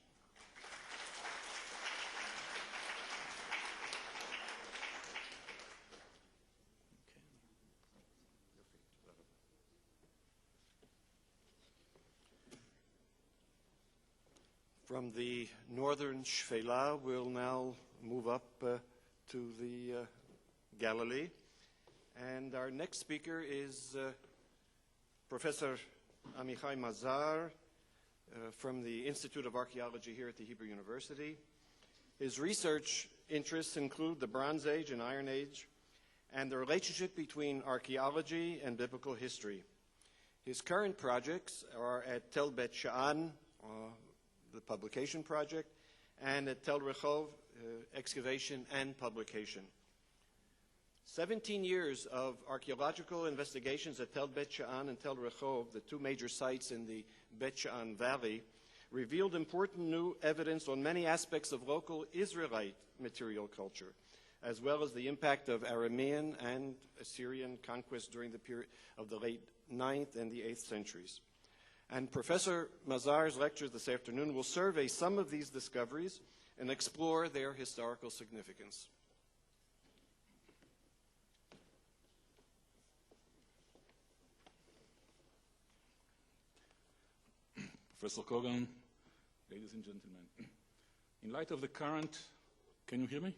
A: From the northern Shfela, we'll now move up to the Galilee. And our next speaker is Professor Amihai Mazar from the Institute of Archaeology here at the Hebrew University. His research interests include the Bronze Age and Iron Age and the relationship between archaeology and biblical history. His current projects are at Tel Beth-Shean, the publication project, and at Tel Rechov, excavation and publication. 17 years of archaeological investigations at Tel Beth-Shean and Tel Rechov, the two major sites in the Beth-Shean Valley, revealed important new evidence on many aspects of local Israelite material culture, as well as the impact of Aramean and Assyrian conquest during the period of the late 9th and the 8th centuries. And Professor Mazar's lectures this afternoon will survey some of these discoveries and explore their historical significance.
C: Professor Koghen, ladies and gentlemen, in light of the current, can you hear me?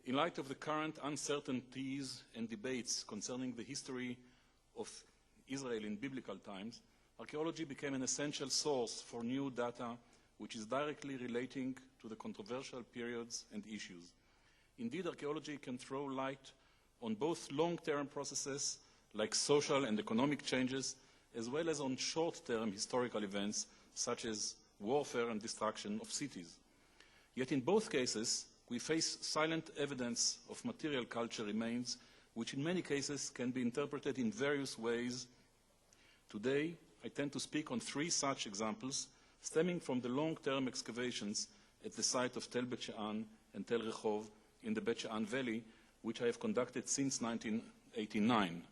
C: In light of the current uncertainties and debates concerning the history of Israel in biblical times, archaeology became an essential source for new data which is directly relating to the controversial periods and issues. Indeed, archaeology can throw light on both long-term processes like social and economic changes, as well as on short-term historical events such as warfare and destruction of cities. Yet in both cases, we face silent evidence of material culture remains, which in many cases can be interpreted in various ways. Today, I tend to speak on three such examples, stemming from the long-term excavations at the site of Tel Beth-Shean and Tel Rechov in the Beth-Shean Valley, which I have conducted since 1989.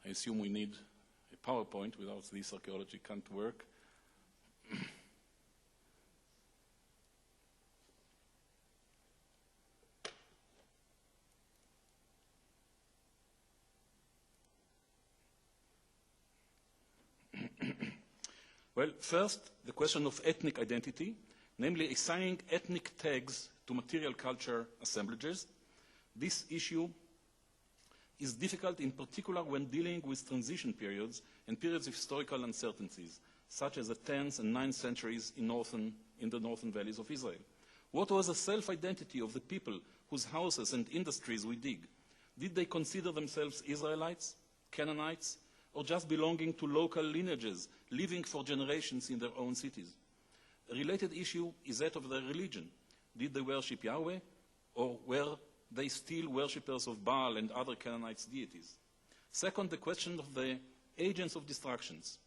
C: I assume we need a PowerPoint. Without this, archaeology can't work. Well, first, the question of ethnic identity, namely assigning ethnic tags to material culture assemblages. This issue is difficult in particular when dealing with transition periods and periods of historical uncertainties, such as the 10th and 9th centuries in the northern valleys of Israel. What was the self-identity of the people whose houses and industries we dig? Did they consider themselves Israelites, Canaanites, or just belonging to local lineages, living for generations in their own cities? A related issue is that of their religion. Did they worship Yahweh, or were they still worshippers of Baal and other Canaanite deities? Second, the question of the agents of destructions.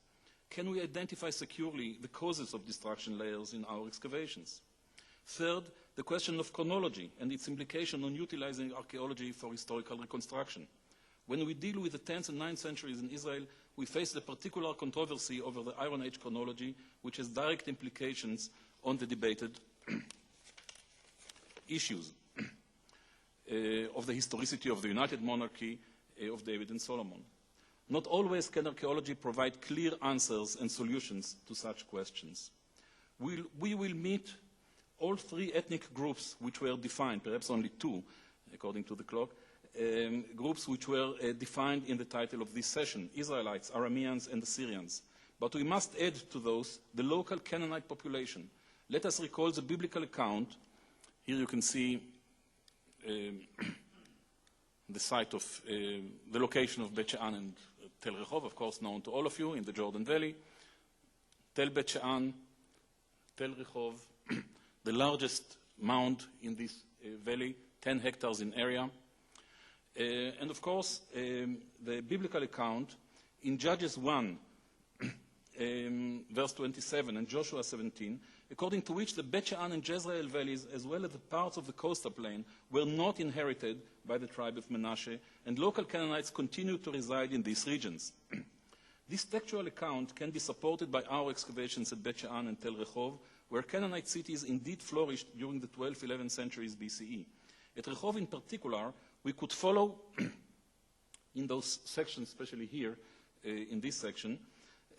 C: Can we identify securely the causes of destruction layers in our excavations? Third, the question of chronology and its implication on utilizing archaeology for historical reconstruction. When we deal with the 10th and 9th centuries in Israel, we face the particular controversy over the Iron Age chronology, which has direct implications on the debated issues of the historicity of the United Monarchy of David and Solomon. Not always can archaeology provide clear answers and solutions to such questions. We will meet all three ethnic groups which were defined, perhaps only two, according to the clock, groups which were defined in the title of this session, Israelites, Arameans, and Assyrians. But we must add to those the local Canaanite population. Let us recall the biblical account. Here you can see the site of the location of Beth-Shean and Tel Rechov, of course known to all of you, in the Jordan Valley. Tel Beth-Shean, Tel Rechov, the largest mound in this valley, 10 hectares in area. And of course, the biblical account in Judges 1, verse 27, and Joshua 17, according to which the Beth-Shean and Jezreel valleys, as well as the parts of the coastal plain, were not inherited by the tribe of Manasseh, and local Canaanites continued to reside in these regions. This textual account can be supported by our excavations at Beth-Shean and Tel Rehov, where Canaanite cities indeed flourished during the 12th, 11th centuries BCE. At Rehov in particular, we could follow, in those sections, especially here, in this section,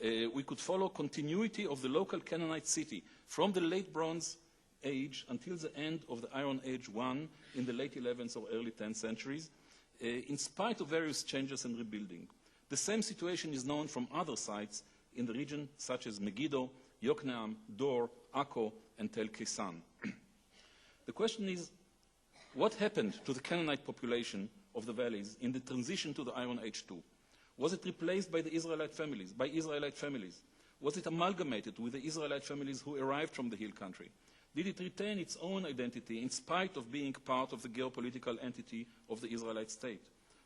C: we could follow continuity of the local Canaanite city from the late Bronze Age until the end of the Iron Age I in the late 11th or early 10th centuries, in spite of various changes and rebuilding. The same situation is known from other sites in the region, such as Megiddo, Yokneam, Dor, Akko, and Tel Kesan. The question is, what happened to the Canaanite population of the valleys in the transition to the Iron Age II? Was it replaced by the Israelite families, Was it amalgamated with the Israelite families who arrived from the hill country? Did it retain its own identity in spite of being part of the geopolitical entity of the Israelite state?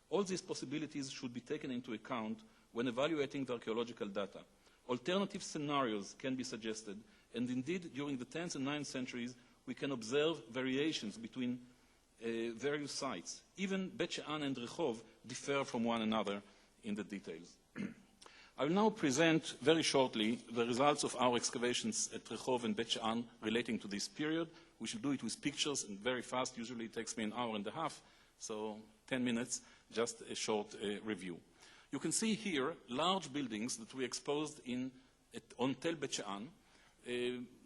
C: All these possibilities should be taken into account when evaluating the archaeological data. Alternative scenarios can be suggested, and indeed, during the 10th and 9th centuries, we can observe variations between various sites. Even Beth-Shean and Rehov differ from one another in the details. I will now present very shortly the results of our excavations at Rehov and Beth-Shean relating to this period. We shall do it with pictures and very fast. Usually it takes me an hour and a half, so 10 minutes, just a short review. You can see here large buildings that we exposed on Tel Beth-Shean.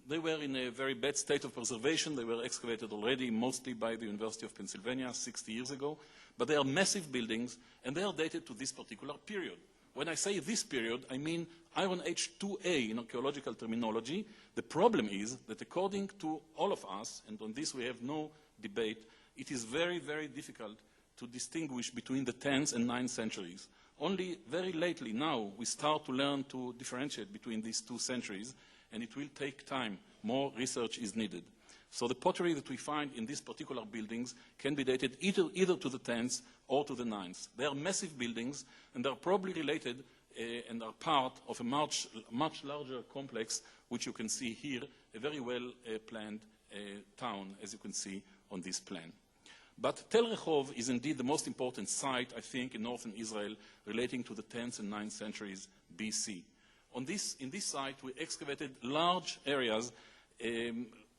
C: They were in a very bad state of preservation. They were excavated already, mostly by the University of Pennsylvania 60 years ago. But they are massive buildings, and they are dated to this particular period. When I say this period, I mean Iron Age 2A in archaeological terminology. The problem is that according to all of us, and on this we have no debate, it is very, very difficult to distinguish between the 10th and 9th centuries. Only very lately now we start to learn to differentiate between these two centuries, and it will take time. More research is needed. So the pottery that we find in these particular buildings can be dated either to the 10th or to the 9th. They are massive buildings, and they are probably related and are part of a much larger complex, which you can see here, a very well-planned town, as you can see on this plan. But Tel Rehov is indeed the most important site, I think, in northern Israel relating to the 10th and 9th centuries BC. In this site, we excavated large areas,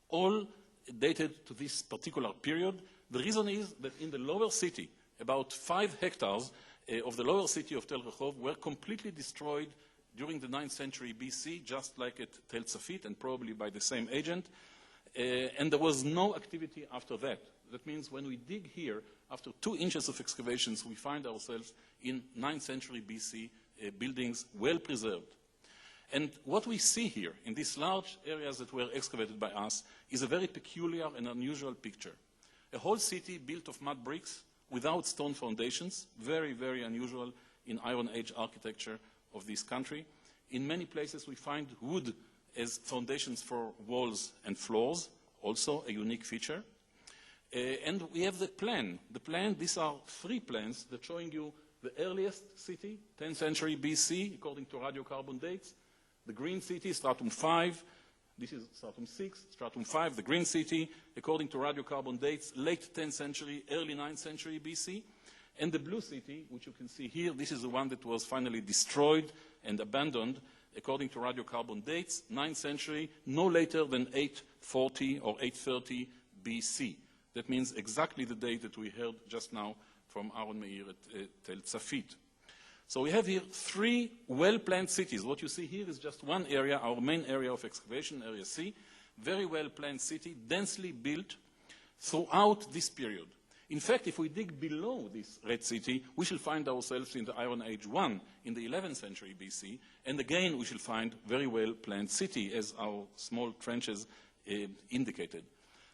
C: all dated to this particular period. The reason is that in the lower city, about 5 hectares of the lower city of Tel Rehov were completely destroyed during the 9th century BC, just like at Tel Tzafit, and probably by the same agent. And there was no activity after that. That means when we dig here, after 2 inches of excavations, we find ourselves in 9th century BC buildings well preserved. And what we see here in these large areas that were excavated by us is a very peculiar and unusual picture. A whole city built of mud bricks without stone foundations, very, very unusual in Iron Age architecture of this country. In many places we find wood as foundations for walls and floors, also a unique feature. And we have the plan. These are 3 plans that are showing you the earliest city, 10th century BC, according to radiocarbon dates. The green city, stratum 5. This is stratum 6, stratum 5, the green city, according to radiocarbon dates, late 10th century, early 9th century BC. And the blue city, which you can see here, this is the one that was finally destroyed and abandoned, according to radiocarbon dates, 9th century, no later than 840 or 830 BC. That means exactly the date that we heard just now from Aren Maeir at Tel Tzafit. So we have here 3 well-planned cities. What you see here is just one area, our main area of excavation, Area C. Very well-planned city, densely built throughout this period. In fact, if we dig below this red city, we shall find ourselves in the Iron Age I, in the 11th century BC. And again, we shall find very well-planned city, as our small trenches indicated.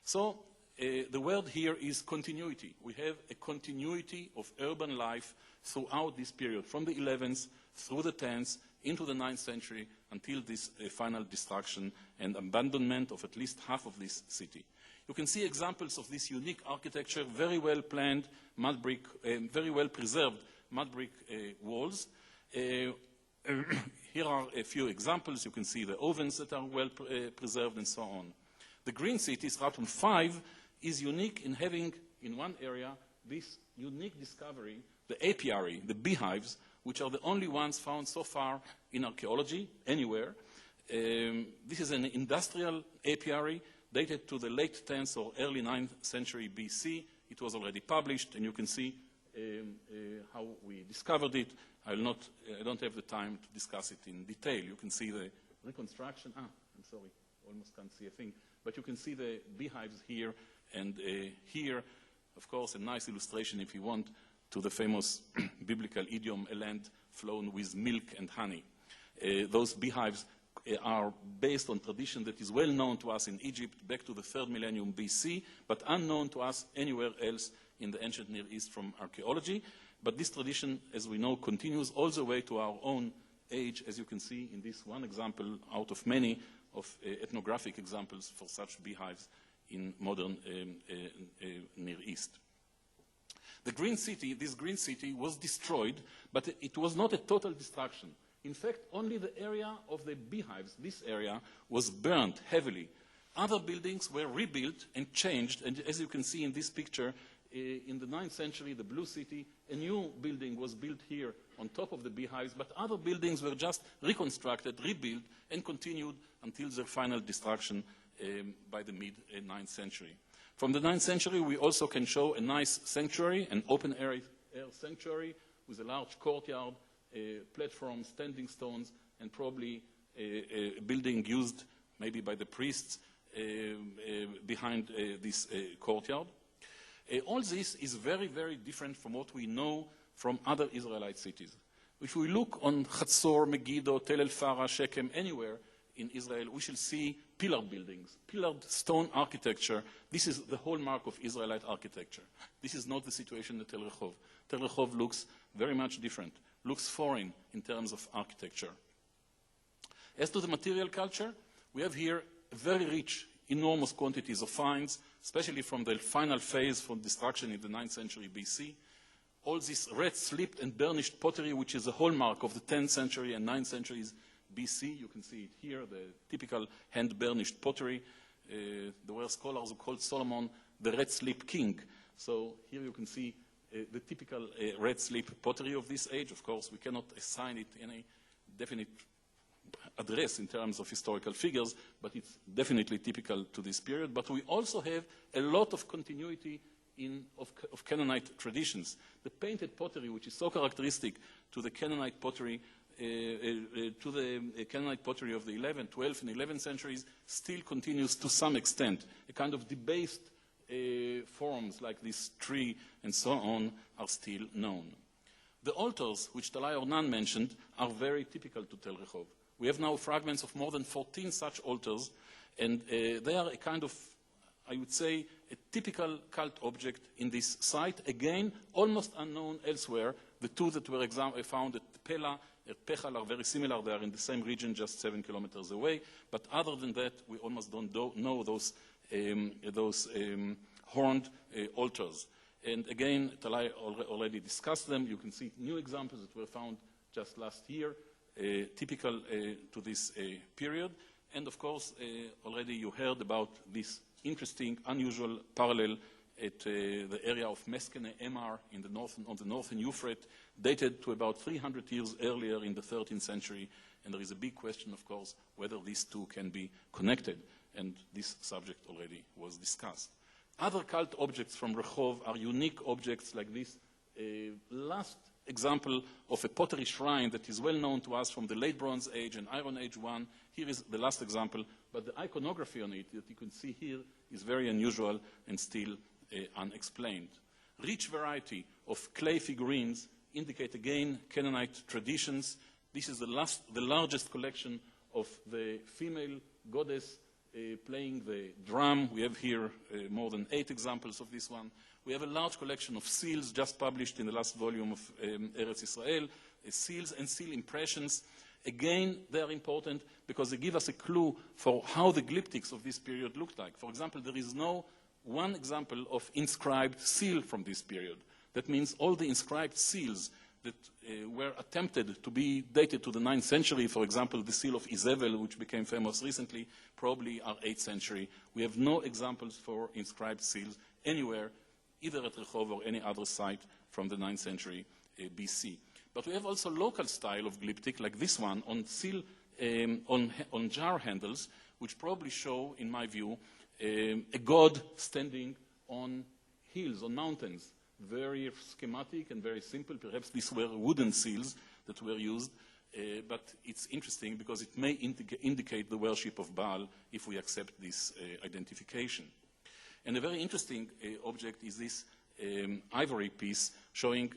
C: So the word here is continuity. We have a continuity of urban life throughout this period, from the 11th through the 10th, into the 9th century, until this final destruction and abandonment of at least half of this city. You can see examples of this unique architecture, very well planned mud brick, very well preserved mud brick walls. here are a few examples. You can see the ovens that are well preserved and so on. The Green City, Stratum 5, is unique in having in one area this unique discovery, the apiary, the beehives, which are the only ones found so far in archaeology anywhere. This is an industrial apiary dated to the late 10th or early 9th century BC. It was already published, and you can see how we discovered it. I don't have the time to discuss it in detail. You can see the reconstruction. I'm sorry, almost can't see a thing. But you can see the beehives here and here. Of course, a nice illustration, if you want, to the famous biblical idiom, a land flown with milk and honey. Those beehives are based on tradition that is well known to us in Egypt back to the 3rd millennium BC, but unknown to us anywhere else in the ancient Near East from archaeology. But this tradition, as we know, continues all the way to our own age, as you can see in this one example out of many of ethnographic examples for such beehives in modern Near East. The Green City, this Green City was destroyed, but it was not a total destruction. In fact, only the area of the beehives, this area, was burned heavily. Other buildings were rebuilt and changed, and as you can see in this picture, in the 9th century, the Blue City, a new building was built here on top of the beehives, but other buildings were just reconstructed, rebuilt, and continued until their final destruction by the mid-9th century. From the 9th century, we also can show a nice sanctuary, an open-air sanctuary with a large courtyard, platform, standing stones, and probably a building used maybe by the priests behind this courtyard. All this is very, very different from what we know from other Israelite cities. If we look on Chatzor, Megiddo, Tel El-Farah, Shechem, anywhere in Israel, we shall see pillared buildings, pillared stone architecture. This is the hallmark of Israelite architecture. This is not the situation at Tel Rehov. Tel Rehov looks very much different, looks foreign in terms of architecture. As to the material culture, we have here very rich, enormous quantities of finds, especially from the final phase from destruction in the 9th century BC. All this red slipped and burnished pottery, which is a hallmark of the 10th century and 9th centuries BC. You can see it here, the typical hand-burnished pottery. There were scholars who called Solomon the red slip king. So here you can see the typical red slip pottery of this age. Of course, we cannot assign it any definite address in terms of historical figures, but it's definitely typical to this period. But we also have a lot of continuity of Canaanite traditions. The painted pottery, which is so characteristic to the Canaanite pottery, of the 11th, 12th, and 11th centuries, still continues to some extent. A kind of debased forms like this tree and so on are still known. The altars, which Tallay Ornan mentioned, are very typical to Tel Rehov. We have now fragments of more than 14 such altars, and they are a kind of, I would say, a typical cult object in this site. Again, almost unknown elsewhere. The two that were found at Pella, at Pechal, are very similar. They are in the same region, just 7 kilometers away. But other than that, we almost don't know those horned altars. And again, Tallay already discussed them. You can see new examples that were found just last year, typical to this period. And of course, already you heard about this interesting, unusual parallel at the area of Meskene Emar on the northern Euphrates, dated to about 300 years earlier in the 13th century. And there is a big question, of course, whether these two can be connected. And this subject already was discussed. Other cult objects from Rehov are unique objects like this last example of a pottery shrine that is well known to us from the late Bronze Age and Iron Age 1. Here is the last example, but the iconography on it that you can see here is very unusual and still unexplained. Rich variety of clay figurines indicate again Canaanite traditions. This is the largest collection of the female goddess playing the drum. We have here more than 8 examples of this one. We have a large collection of seals just published in the last volume of Eretz Israel, seals and seal impressions. Again, they are important because they give us a clue for how the glyptics of this period looked like. For example, there is no one example of inscribed seal from this period. That means all the inscribed seals that were attempted to be dated to the 9th century, for example, the seal of Izebel, which became famous recently, probably are 8th century. We have no examples for inscribed seals anywhere, either at Rehov or any other site from the 9th century BC. But we have also local style of glyptic, like this one, on seal, on jar handles, which probably show, in my view, a god standing on hills, on mountains. Very schematic and very simple. Perhaps these were wooden seals that were used, but it's interesting because it may indicate the worship of Baal if we accept this identification. And a very interesting object is this ivory piece showing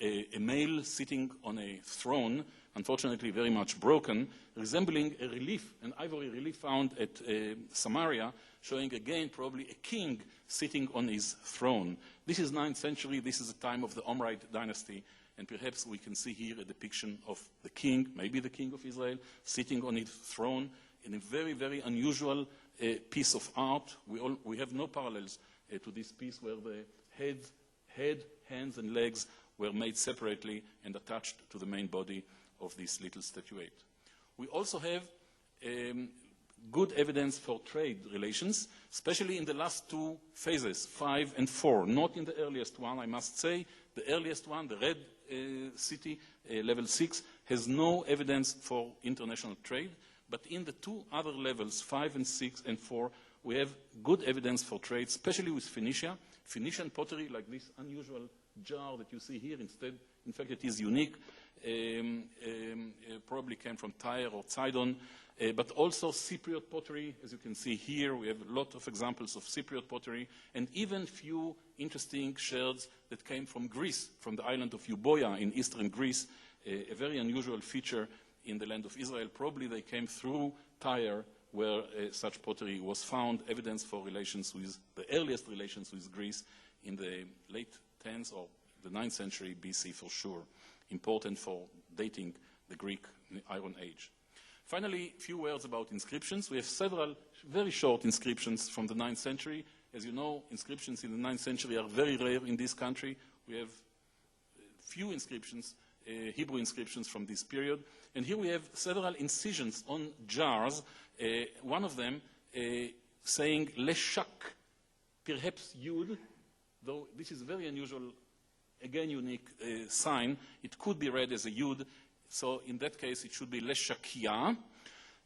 C: a male sitting on a throne, unfortunately very much broken, resembling a relief, an ivory relief found at Samaria, showing again probably a king sitting on his throne. This is 9th century, this is the time of the Omride dynasty, and perhaps we can see here a depiction of the king, maybe the king of Israel, sitting on his throne in a very, very unusual piece of art. We have no parallels to this piece where the head, hands, and legs were made separately and attached to the main body of this little statuette. We also have good evidence for trade relations, especially in the last two phases, 5 and 4, not in the earliest one, I must say. The earliest one, the red city, level 6, has no evidence for international trade, but in the two other levels, 5 and 6 and 4, we have good evidence for trade, especially with Phoenicia. Phoenician pottery, like this unusual jar that you see here, in fact it is unique, probably came from Tyre or Sidon, but also Cypriot pottery, as you can see here. We have a lot of examples of Cypriot pottery, and even few interesting shards that came from Greece, from the island of Euboea in eastern Greece, a very unusual feature in the land of Israel. Probably they came through Tyre, where such pottery was found, evidence for relations with the earliest relations with Greece in the late 10th or the 9th century BC for sure, important for dating the Greek Iron Age. Finally, a few words about inscriptions. We have several very short inscriptions from the 9th century. As you know, inscriptions in the 9th century are very rare in this country. We have few inscriptions, Hebrew inscriptions from this period. And here we have several incisions on jars, one of them saying Leshak, perhaps Yud, though this is a very unusual, again unique sign. It could be read as a Yud, so in that case it should be Leshakia.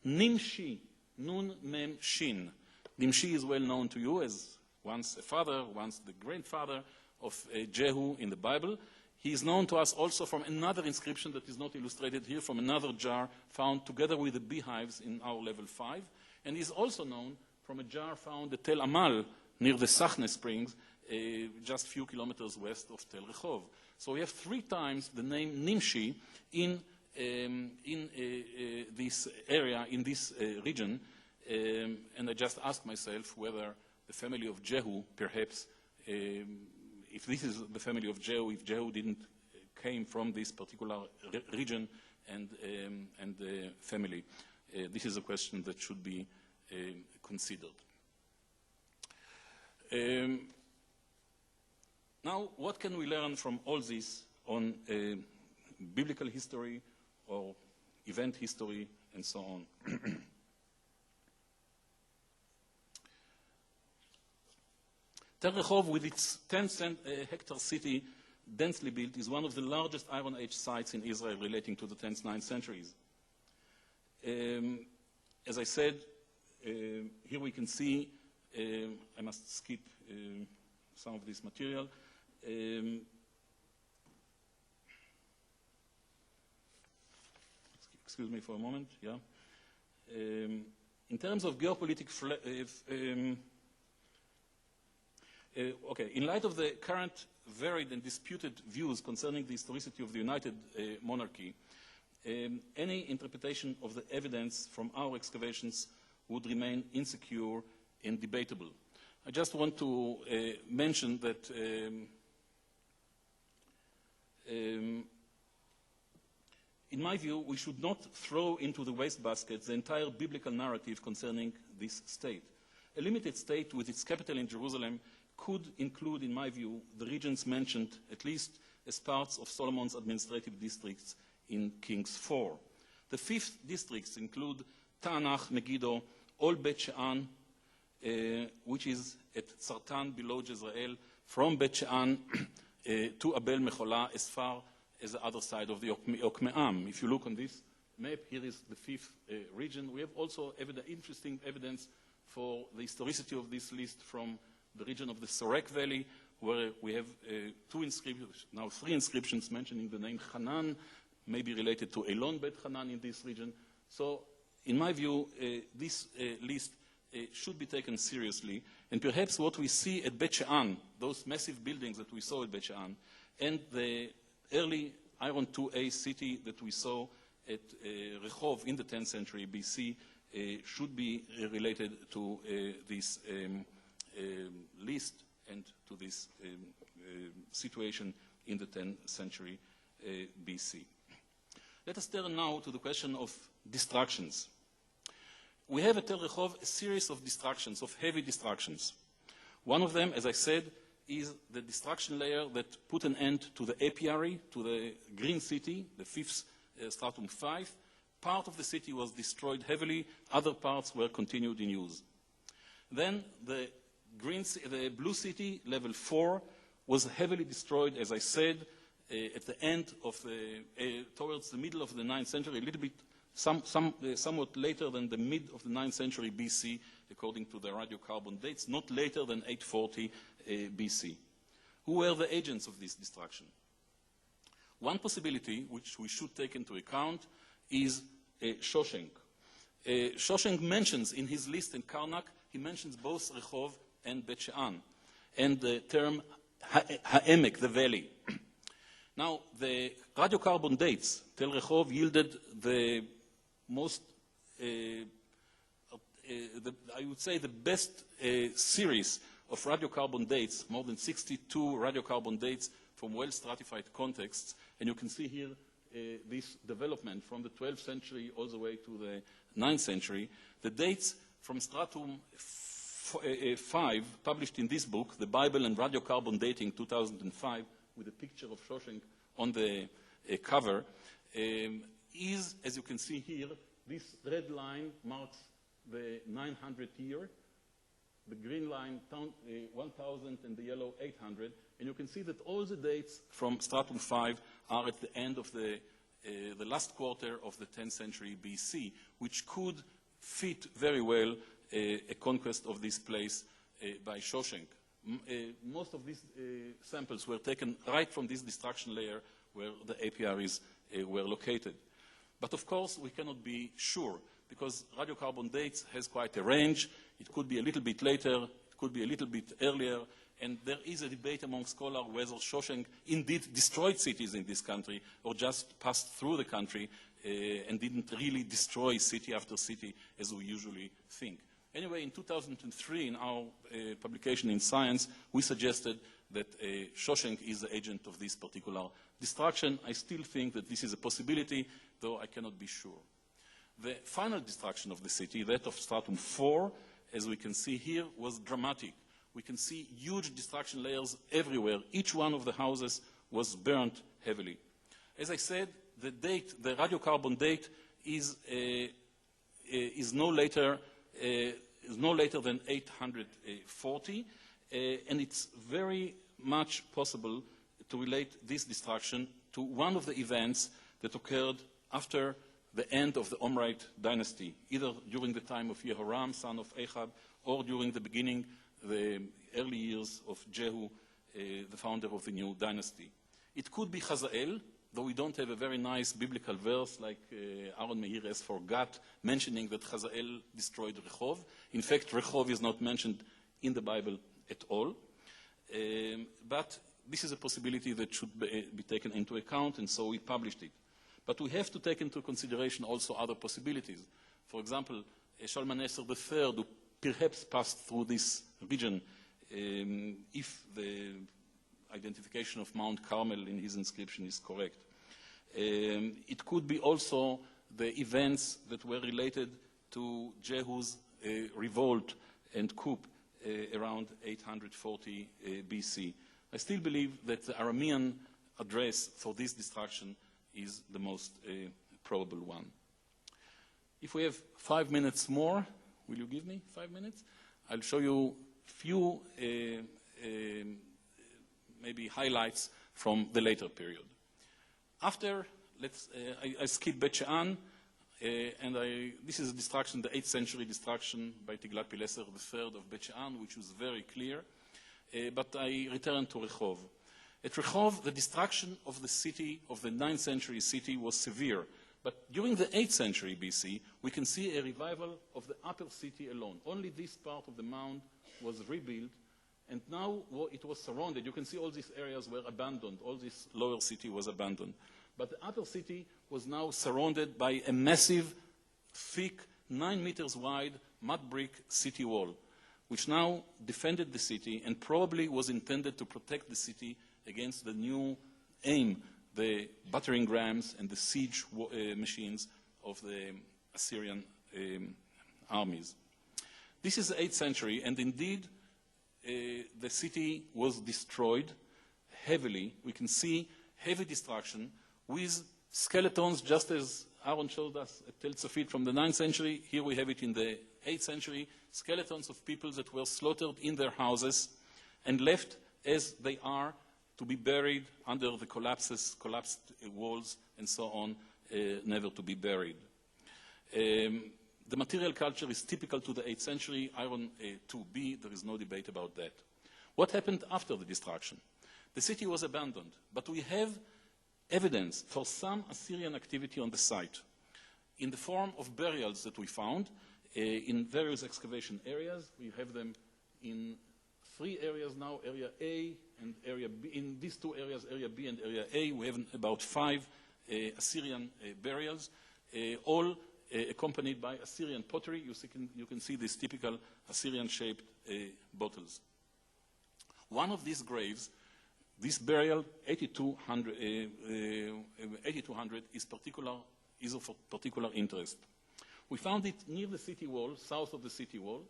C: Nimshi, Nun Mem Shin. Nimshi is well known to you as once a father, once the grandfather of Jehu in the Bible. He is known to us also from another inscription that is not illustrated here, from another jar found together with the beehives in our level 5. And he is also known from a jar found at Tel Amal, near the Sachne Springs, just a few kilometers west of Tel Rehov. So we have 3 times the name Nimshi in this area, in this region. And I just asked myself whether the family of Jehu, perhaps, if this is the family of Jehu, if Jehu didn't came from this particular region and family. This is a question that should be considered. Now, what can we learn from all this on biblical history or event history and so on? Tel Rehov, with its 10-hectare city, densely built, is one of the largest Iron Age sites in Israel relating to the 10th, 9th centuries. As I said, here we can see, I must skip some of this material. Excuse me for a moment, yeah. In terms of geopolitical in light of the current varied and disputed views concerning the historicity of the United Monarchy, any interpretation of the evidence from our excavations would remain insecure and debatable. I just want to mention that in my view, we should not throw into the wastebasket the entire biblical narrative concerning this state. A limited state with its capital in Jerusalem could include, in my view, the regions mentioned, at least as parts of Solomon's administrative districts in Kings 4. The 5th districts include Ta'anach, Megiddo, all Beth-Shean, which is at Tzartan below Jezreel, from Beth-Shean to Abel Mecholah, as far as the other side of the Yokmeam. If you look on this map, here is the 5th region. We have also interesting evidence for the historicity of this list from the region of the Sorek Valley, where we have 2 inscriptions, now 3 inscriptions mentioning the name Hanan, maybe related to Elon Bet Hanan in this region. So, in my view, this list should be taken seriously. And perhaps what we see at Beth-Shean, those massive buildings that we saw at Beth-Shean, and the early Iron 2A city that we saw at Rehov in the 10th century BC, should be related to this list and to this situation in the 10th century BC. Let us turn now to the question of destructions. We have at Tel Rehov a series of destructions, of heavy destructions. One of them, as I said, is the destruction layer that put an end to the apiary, to the Green City, the 5th stratum 5. Part of the city was destroyed heavily, other parts were continued in use. Then the Blue City, level 4, was heavily destroyed, as I said, at the end of towards the middle of the 9th century, a little bit, somewhat later than the mid of the 9th century BC, according to the radiocarbon dates, not later than 840 BC. Who were the agents of this destruction? One possibility, which we should take into account, is Shoshenq. Shoshenq mentions in his list in Karnak, he mentions both Rehov and Beth-Shean, and the term Ha'emek, the valley. Now, the radiocarbon dates, Tel Rehov yielded the most, I would say the best series of radiocarbon dates, more than 62 radiocarbon dates from well-stratified contexts. And you can see here this development from the 12th century all the way to the 9th century. The dates from stratum 5, published in this book, The Bible and Radiocarbon Dating 2005, with a picture of Shoshenq on the cover, is, as you can see here, this red line marks the 900 year, the green line 1000, and the yellow 800. And you can see that all the dates from stratum 5 are at the end of the last quarter of the 10th century BC, which could fit very well a conquest of this place by Shoshenq. Most of these samples were taken right from this destruction layer where the apiaries were located. But of course, we cannot be sure, because radiocarbon dates has quite a range. It could be a little bit later, it could be a little bit earlier, and there is a debate among scholars whether Shoshenq indeed destroyed cities in this country or just passed through the country and didn't really destroy city after city as we usually think. Anyway, in 2003, in our publication in Science, we suggested that Shoshenq is the agent of this particular destruction. I still think that this is a possibility, though I cannot be sure. The final destruction of the city, that of stratum 4, as we can see here, was dramatic. We can see huge destruction layers everywhere. Each one of the houses was burnt heavily. As I said, the date, the radiocarbon date, is no later than 840, and it's very much possible to relate this destruction to one of the events that occurred after the end of the Omrite dynasty, either during the time of Yehoram, son of Ahab, or during the beginning, the early years of Jehu, the founder of the new dynasty. It could be Hazael, though we don't have a very nice biblical verse like Aren Maeir has forgot, mentioning that Hazael destroyed Rehov. In fact, Rehov is not mentioned in the Bible at all. But this is a possibility that should be taken into account, and so we published it. But we have to take into consideration also other possibilities. For example, Shalmaneser III, who perhaps passed through this region, if the identification of Mount Carmel in his inscription is correct. It could be also the events that were related to Jehu's revolt and coup around 840 BC. I still believe that the Aramean address for this destruction is the most probable one. If we have 5 minutes more, will you give me 5 minutes? I'll show you few maybe highlights from the later period. After, I skip Beth-Shean, and this is a destruction, the 8th century destruction by Tiglath-Pileser III of Beth-Shean, which was very clear. But I return to Rehov. At Rehov, the destruction of the city, of the 9th century city, was severe. But during the 8th century BC, we can see a revival of the upper city alone. Only this part of the mound was rebuilt, and now it was surrounded. You can see all these areas were abandoned. All this lower city was abandoned. But the upper city was now surrounded by a massive, thick, 9 meters wide mud brick city wall, which now defended the city and probably was intended to protect the city against the new aim, the battering rams and the siege machines of the Assyrian armies. This is the 8th century, and indeed the city was destroyed heavily. We can see heavy destruction with skeletons, just as Aaron showed us at Tel Tzafit from the 9th century. Here we have it in the 8th century, skeletons of people that were slaughtered in their houses and left as they are to be buried under the collapsed walls and so on, never to be buried. The material culture is typical to the 8th century, iron 2B, there is no debate about that. What happened after the destruction? The city was abandoned, but we have evidence for some Assyrian activity on the site in the form of burials that we found in various excavation areas. We have them in 3 areas now, Area A and Area B. In these 2 areas, Area B and Area A, we have about 5 Assyrian burials, all accompanied by Assyrian pottery. You can see these typical Assyrian-shaped bottles. One of these graves, this burial, 8200, is of particular interest. We found it near the city wall, south of the city wall.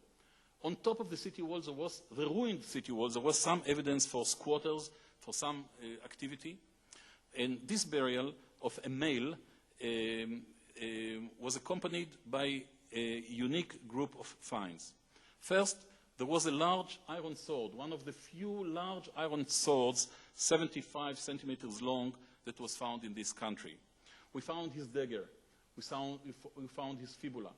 C: On top of the city wall, there was the ruined city wall. There was some evidence for squatters, for some activity. And this burial of a male was accompanied by a unique group of finds. First, there was a large iron sword, one of the few large iron swords, 75 centimeters long, that was found in this country. We found his dagger. We found his fibula.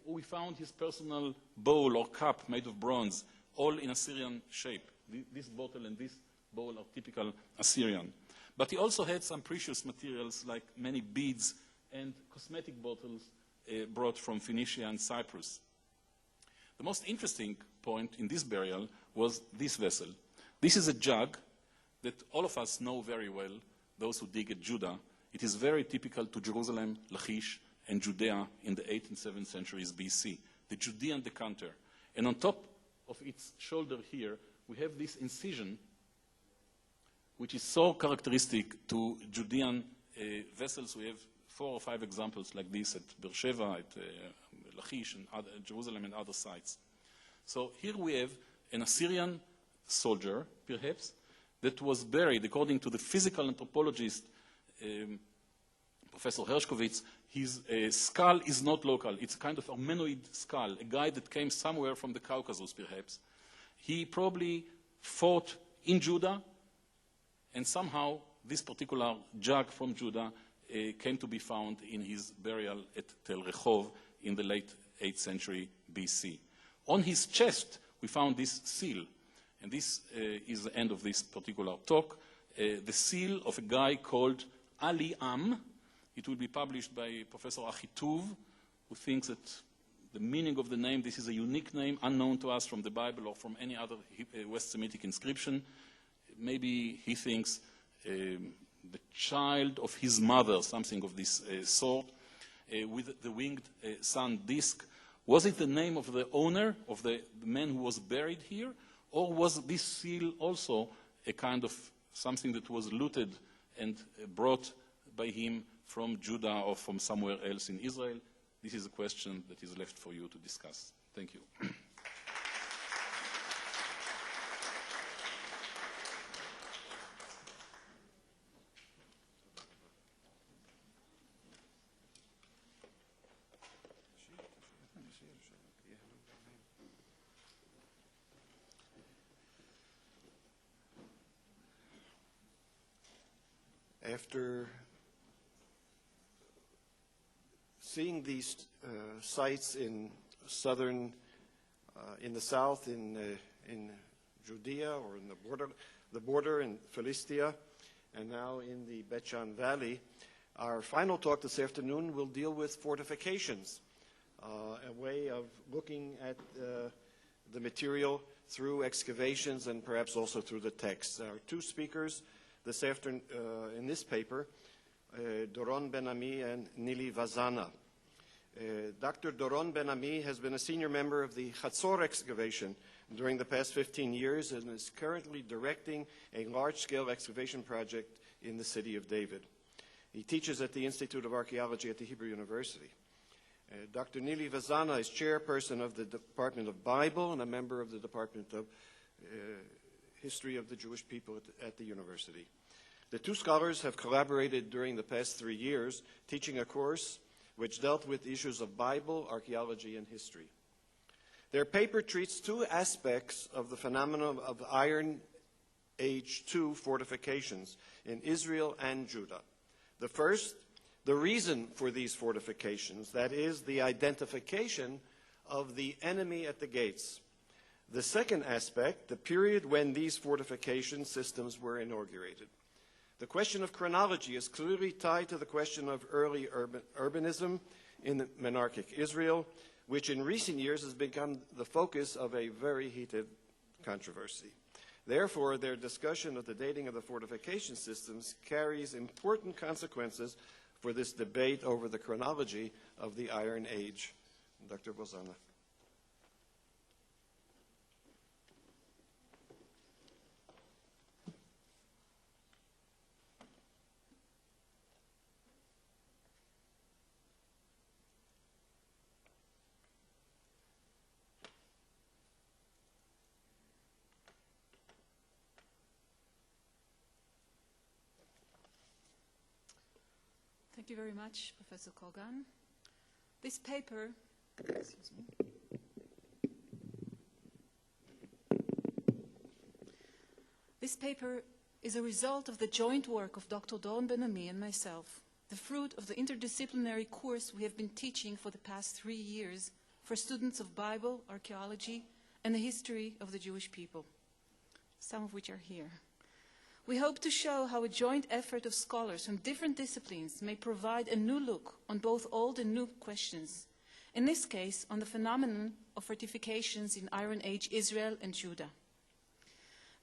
C: We found his personal bowl or cup made of bronze, all in Assyrian shape. This bottle and this bowl are typical Assyrian. But he also had some precious materials like many beads and cosmetic bottles brought from Phoenicia and Cyprus. The most interesting point in this burial was this vessel. This is a jug that all of us know very well, those who dig at Judah. It is very typical to Jerusalem, Lachish, and Judea in the 8th and 7th centuries BC, the Judean decanter. And on top of its shoulder here, we have this incision, which is so characteristic to Judean vessels. We have 4 or 5 examples like this at Beersheba, at Lachish, and Jerusalem, and other sites. So here we have an Assyrian soldier, perhaps, that was buried, according to the physical anthropologist, Professor Hershkovitz. His skull is not local. It's a kind of Armenoid skull, a guy that came somewhere from the Caucasus, perhaps. He probably fought in Judah, and somehow this particular jug from Judah came to be found in his burial at Tel Rehov in the late 8th century BC. On his chest, we found this seal, and this is the end of this particular talk, the seal of a guy called Ali Am. It will be published by Professor Achituv, who thinks that the meaning of the name, this is a unique name, unknown to us from the Bible or from any other West Semitic inscription. Maybe he thinks the child of his mother, something of this sort, with the winged sun disk. Was it the name of the owner, of the man who was buried here? Or was this seal also a kind of something that was looted and brought by him from Judah or from somewhere else in Israel? This is a question that is left for you to discuss. Thank you.
A: After seeing these sites in the south, in Judea, or in the border in Philistia, and now in the Beth-Shean Valley, our final talk this afternoon will deal with fortifications, a way of looking at the material through excavations and perhaps also through the text. Our two speakers this afternoon in this paper, Doron Ben-Ami and Nili Vazana. Dr. Doron Ben-Ami has been a senior member of the Chatzor excavation during the past 15 years and is currently directing a large-scale excavation project in the city of David. He teaches at the Institute of Archaeology at the Hebrew University. Dr. Nili Vazana is chairperson of the Department of Bible and a member of the Department of History of the Jewish People at the university. The two scholars have collaborated during the past 3 years, teaching a course which dealt with issues of Bible, archaeology, and history. Their paper treats two aspects of the phenomenon of Iron Age II fortifications in Israel and Judah. The first, the reason for these fortifications, that is, the identification of the enemy at the gates. The second aspect, the period when these fortification systems were inaugurated. The question of chronology is clearly tied to the question of early urbanism in the monarchic Israel, which in recent years has become the focus of a very heated controversy. Therefore, their discussion of the dating of the fortification systems carries important consequences for this debate over the chronology of the Iron Age. Dr. Vazana.
E: Thank you very much, Professor Koghen. This paper, is a result of the joint work of Dr. Doron Ben-Ami and myself, the fruit of the interdisciplinary course we have been teaching for the past 3 years for students of Bible, archaeology, and the history of the Jewish people, some of which are here. We hope to show how a joint effort of scholars from different disciplines may provide a new look on both old and new questions, in this case on the phenomenon of fortifications in Iron Age Israel and Judah.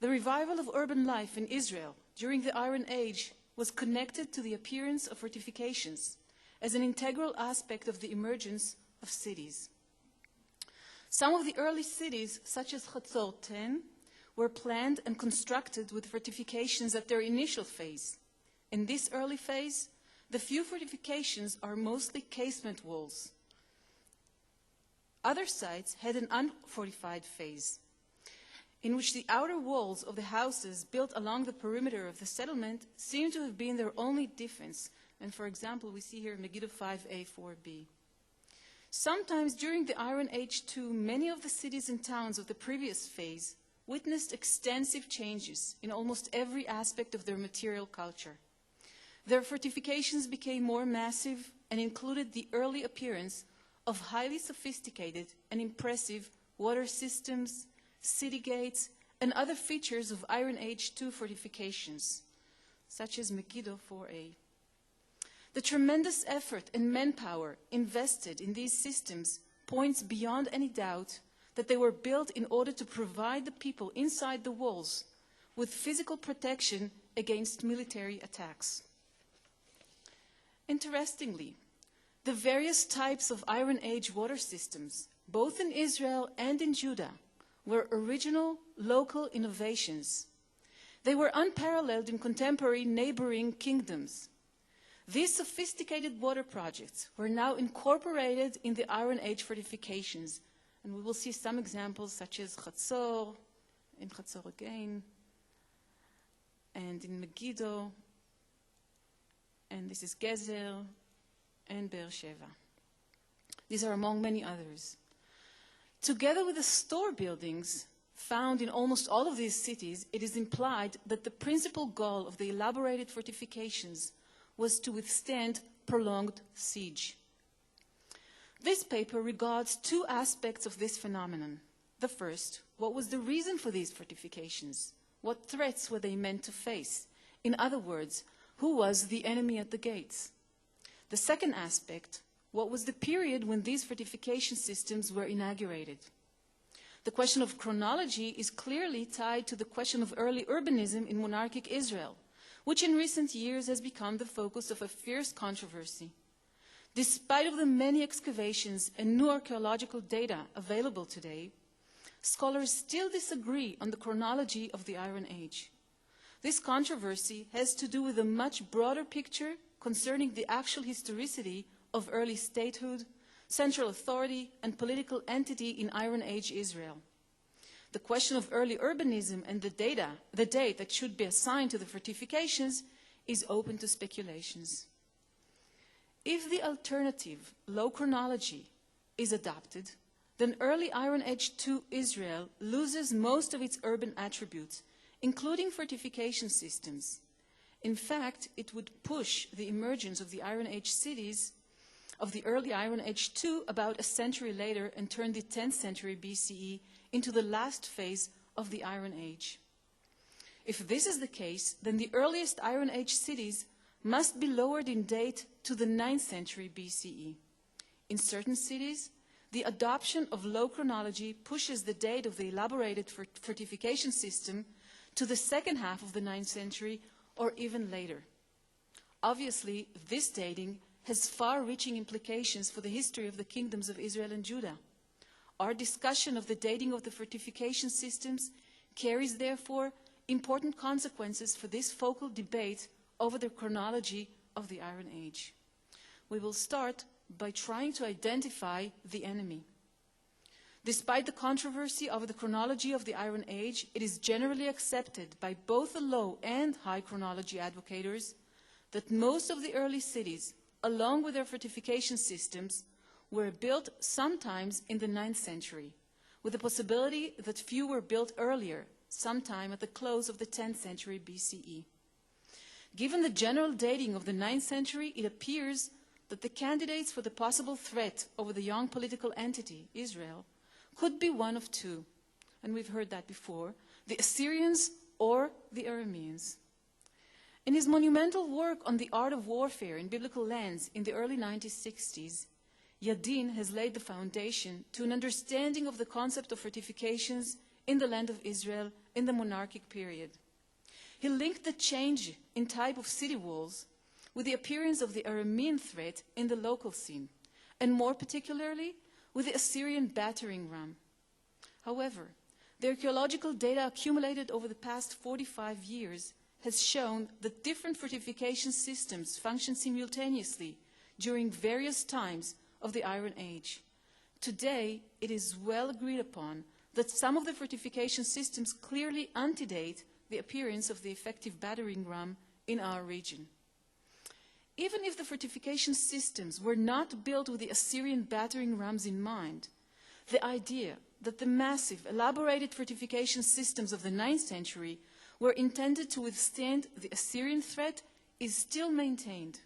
E: The revival of urban life in Israel during the Iron Age was connected to the appearance of fortifications as an integral aspect of the emergence of cities. Some of the early cities, such as Chatzor 10, were planned and constructed with fortifications at their initial phase. In this early phase, the few fortifications are mostly casement walls. Other sites had an unfortified phase, in which the outer walls of the houses built along the perimeter of the settlement seem to have been their only defense. And for example, we see here Megiddo 5a, 4b. Sometimes during the Iron Age too, many of the cities and towns of the previous phase witnessed extensive changes in almost every aspect of their material culture. Their fortifications became more massive and included the early appearance of highly sophisticated and impressive water systems, city gates, and other features of Iron Age II fortifications, such as Megiddo 4a. The tremendous effort and manpower invested in these systems points beyond any doubt that they were built in order to provide the people inside the walls with physical protection against military attacks. Interestingly, the various types of Iron Age water systems, both in Israel and in Judah, were original local innovations. They were unparalleled in contemporary neighboring kingdoms. These sophisticated water projects were now incorporated in the Iron Age fortifications, and we will see some examples such as Chatzor, in Chatzor again, and in Megiddo, and this is Gezer, and Beersheba. These are among many others. Together with the store buildings, found in almost all of these cities, it is implied that the principal goal of the elaborated fortifications was to withstand prolonged siege. This paper regards two aspects of this phenomenon. The first, what was the reason for these fortifications? What threats were they meant to face? In other words, who was the enemy at the gates? The second aspect, what was the period when these fortification systems were inaugurated? The question of chronology is clearly tied to the question of early urbanism in monarchic Israel, which in recent years has become the focus of a fierce controversy. Despite of the many excavations and new archaeological data available today, scholars still disagree on the chronology of the Iron Age. This controversy has to do with a much broader picture concerning the actual historicity of early statehood, central authority, and political entity in Iron Age Israel. The question of early urbanism and the date that should be assigned to the fortifications is open to speculations. If the alternative, low chronology, is adopted, then early Iron Age II Israel loses most of its urban attributes, including fortification systems. In fact, it would push the emergence of the Iron Age cities of the early Iron Age II about a century later and turn the 10th century BCE into the last phase of the Iron Age. If this is the case, then the earliest Iron Age cities must be lowered in date to the 9th century BCE. In certain cities, the adoption of low chronology pushes the date of the elaborated fortification system to the second half of the 9th century or even later. Obviously, this dating has far-reaching implications for the history of the kingdoms of Israel and Judah. Our discussion of the dating of the fortification systems carries, therefore, important consequences for this focal debate over the chronology of the Iron Age. We will start by trying to identify the enemy. Despite the controversy over the chronology of the Iron Age, it is generally accepted by both the low and high chronology advocates that most of the early cities, along with their fortification systems, were built sometimes in the 9th century, with the possibility that few were built earlier, sometime at the close of the 10th century BCE. Given the general dating of the 9th century, it appears that the candidates for the possible threat over the young political entity, Israel, could be one of two, and we've heard that before, the Assyrians or the Arameans. In his monumental work on the art of warfare in biblical lands in the early 1960s, Yadin has laid the foundation to an understanding of the concept of fortifications in the land of Israel in the monarchic period. He linked the change in type of city walls with the appearance of the Aramean threat in the local scene, and more particularly with the Assyrian battering ram. However, the archaeological data accumulated over the past 45 years has shown that different fortification systems function simultaneously during various times of the Iron Age. Today, it is well agreed upon that some of the fortification systems clearly antedate the appearance of the effective battering ram in our region. Even if the fortification systems were not built with the Assyrian battering rams in mind, the idea that the massive, elaborated fortification systems of the 9th century were intended to withstand the Assyrian threat is still maintained.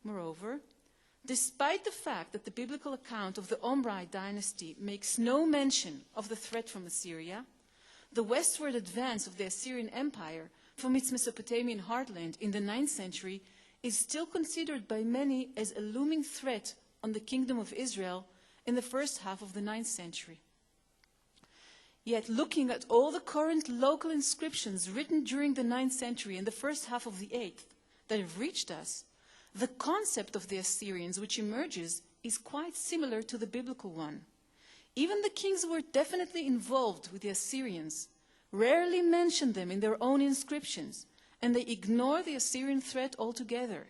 E: Moreover, despite the fact that the biblical account of the Omride dynasty makes no mention of the threat from Assyria, the westward advance of the Assyrian Empire from its Mesopotamian heartland in the 9th century is still considered by many as a looming threat on the kingdom of Israel in the first half of the 9th century. Yet, looking at all the current local inscriptions written during the 9th century and the first half of the 8th that have reached us, the concept of the Assyrians which emerges is quite similar to the biblical one. Even the kings who were definitely involved with the Assyrians rarely mention them in their own inscriptions, and they ignore the Assyrian threat altogether.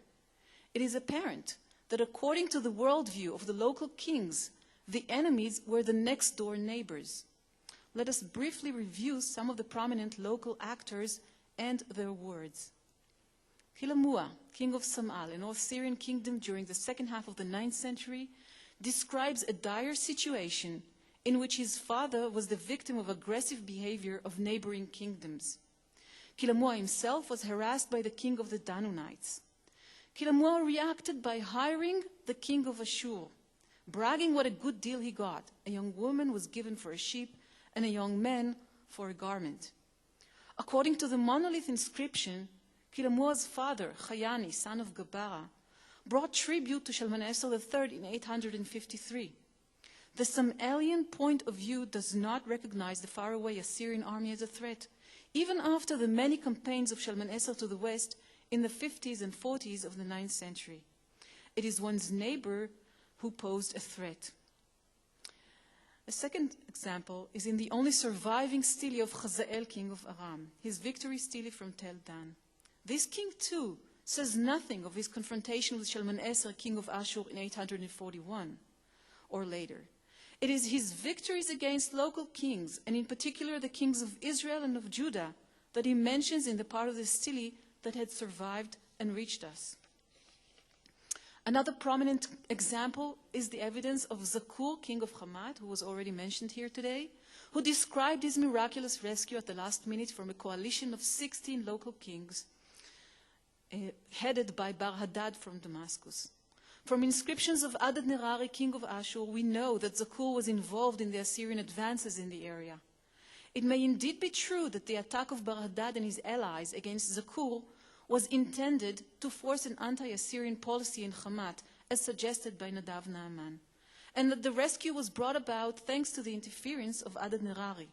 E: It is apparent that according to the worldview of the local kings, the enemies were the next-door neighbors. Let us briefly review some of the prominent local actors and their words. Hilamua, king of Samal, a North Syrian kingdom during the second half of the 9th century, describes a dire situation in which his father was the victim of aggressive behavior of neighboring kingdoms. Kilamua himself was harassed by the king of the Danunites. Kilamua reacted by hiring the king of Ashur, bragging what a good deal he got. A young woman was given for a sheep and a young man for a garment. According to the monolith inscription, Kilamua's father, Chayani, son of Gabara, brought tribute to Shalmaneser III in 853. The Samalian point of view does not recognize the faraway Assyrian army as a threat, even after the many campaigns of Shalmaneser to the west in the 50s and 40s of the 9th century. It is one's neighbor who posed a threat. A second example is in the only surviving stele of Hazael, king of Aram, his victory stele from Tel Dan. This king, too, says nothing of his confrontation with Shalmaneser, king of Ashur, in 841 or later. It is his victories against local kings, and in particular the kings of Israel and of Judah, that he mentions in the part of the stele that had survived and reached us. Another prominent example is the evidence of Zakur, king of Hamat, who was already mentioned here today, who described his miraculous rescue at the last minute from a coalition of 16 local kings, headed by Bar-Hadad from Damascus. From inscriptions of Adad-Nirari, king of Ashur, we know that Zakur was involved in the Assyrian advances in the area. It may indeed be true that the attack of Bar-Hadad and his allies against Zakur was intended to force an anti-Assyrian policy in Hamat, as suggested by Nadav Naaman, and that the rescue was brought about thanks to the interference of Adad-Nirari.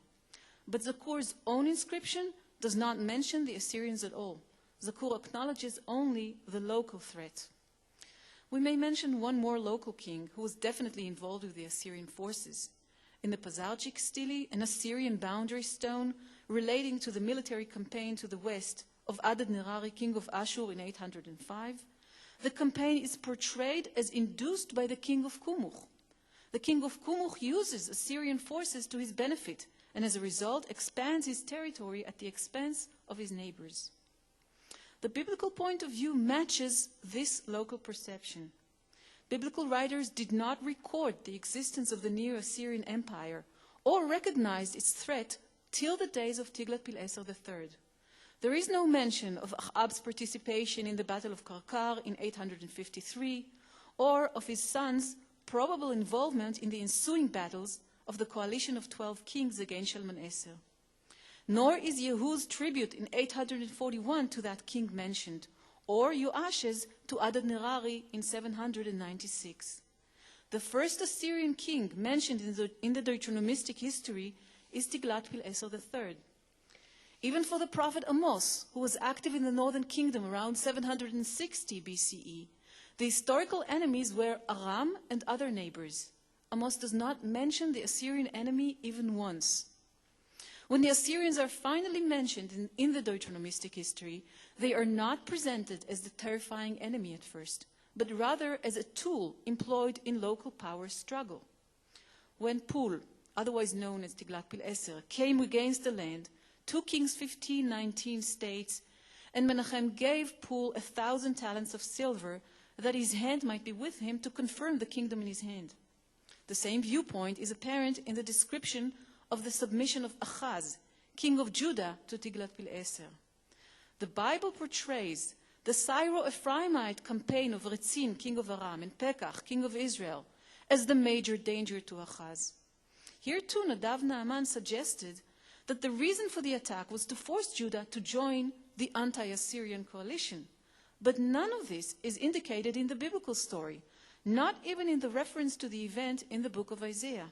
E: But Zakur's own inscription does not mention the Assyrians at all. Zakur acknowledges only the local threat. We may mention one more local king who was definitely involved with the Assyrian forces. In the Pazarchik stele, an Assyrian boundary stone relating to the military campaign to the west of Adad-Nirari, king of Ashur, in 805, the campaign is portrayed as induced by the king of Kumuch. The king of Kumuch uses Assyrian forces to his benefit, and as a result expands his territory at the expense of his neighbors. The biblical point of view matches this local perception. Biblical writers did not record the existence of the Neo-Assyrian Empire or recognized its threat till the days of Tiglath-Pileser III. There is no mention of Ahab's participation in the Battle of Karkar in 853, or of his son's probable involvement in the ensuing battles of the coalition of 12 kings against Shalmaneser. Nor is Yehu's tribute in 841 to that king mentioned, or Joash's to Adad-Nirari in 796. The first Assyrian king mentioned in the Deuteronomistic history is Tiglath-Pileser III. Even for the prophet Amos, who was active in the northern kingdom around 760 BCE, the historical enemies were Aram and other neighbors. Amos does not mention the Assyrian enemy even once. When the Assyrians are finally mentioned in the Deuteronomistic history, they are not presented as the terrifying enemy at first, but rather as a tool employed in local power struggle. When Pul, otherwise known as Tiglath-Pileser, came against the land, 2 Kings 15:19 states, and Menachem gave Pul 1,000 talents of silver, that his hand might be with him to confirm the kingdom in his hand. The same viewpoint is apparent in the description of the submission of Achaz, king of Judah, to Tiglath-Pileser. The Bible portrays the Syro-Ephraimite campaign of Retzin, king of Aram, and Pekach, king of Israel, as the major danger to Achaz. Here too, Nadav Naaman suggested that the reason for the attack was to force Judah to join the anti-Assyrian coalition. But none of this is indicated in the biblical story, not even in the reference to the event in the book of Isaiah.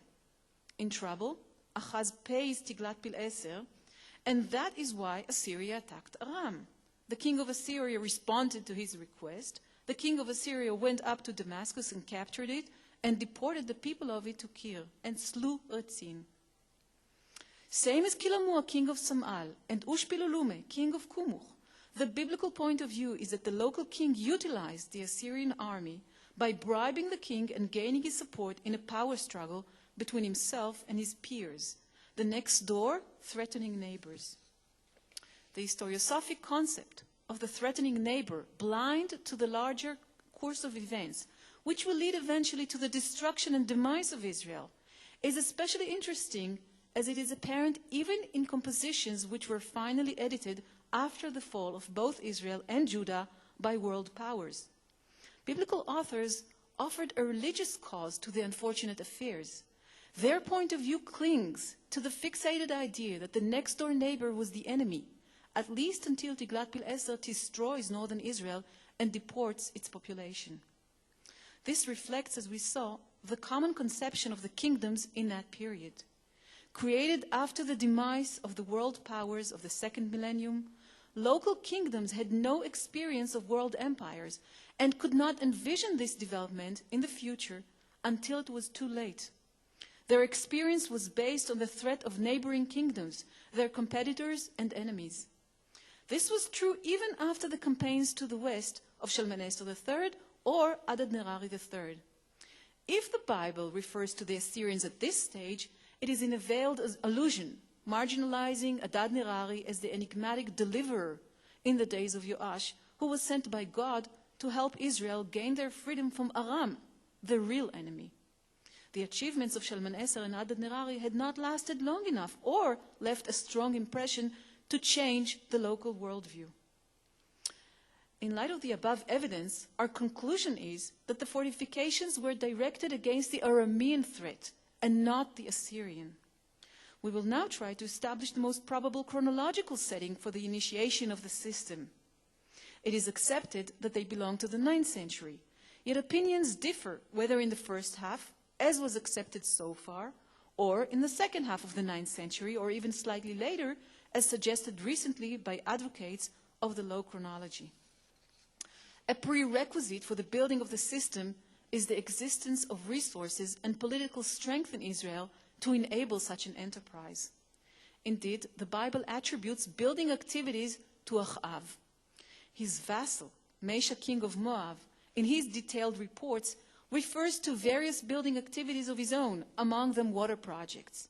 E: In trouble, Achaz pays Tiglath-Pileser, and that is why Assyria attacked Aram. The king of Assyria responded to his request. The king of Assyria went up to Damascus and captured it, and deported the people of it to Kir, and slew Retzin. Same as Kilamua, king of Samal, and Ushpilulume, king of Kumuch, the biblical point of view is that the local king utilized the Assyrian army by bribing the king and gaining his support in a power struggle between himself and his peers, the next door threatening neighbors. The historiosophic concept of the threatening neighbor, blind to the larger course of events, which will lead eventually to the destruction and demise of Israel, is especially interesting as it is apparent even in compositions which were finally edited after the fall of both Israel and Judah by world powers. Biblical authors offered a religious cause to the unfortunate affairs. Their point of view clings to the fixated idea that the next-door neighbor was the enemy, at least until Tiglath-Pileser destroys northern Israel and deports its population. This reflects, as we saw, the common conception of the kingdoms in that period. Created after the demise of the world powers of the second millennium, local kingdoms had no experience of world empires and could not envision this development in the future until it was too late. Their experience was based on the threat of neighboring kingdoms, their competitors and enemies. This was true even after the campaigns to the west of Shalmaneser III or Adad-Nirari III. If the Bible refers to the Assyrians at this stage, it is in a veiled allusion, marginalizing Adad-Nirari as the enigmatic deliverer in the days of Yoash, who was sent by God to help Israel gain their freedom from Aram, the real enemy. The achievements of Shalmaneser and Adad-Nirari had not lasted long enough or left a strong impression to change the local worldview. In light of the above evidence, our conclusion is that the fortifications were directed against the Aramean threat and not the Assyrian. We will now try to establish the most probable chronological setting for the initiation of the system. It is accepted that they belong to the 9th century, yet opinions differ whether in the first half, as was accepted so far, or in the second half of the 9th century, or even slightly later, as suggested recently by advocates of the low chronology. A prerequisite for the building of the system is the existence of resources and political strength in Israel to enable such an enterprise. Indeed, the Bible attributes building activities to Achav. His vassal, Mesha, king of Moab, in his detailed reports, refers to various building activities of his own, among them water projects.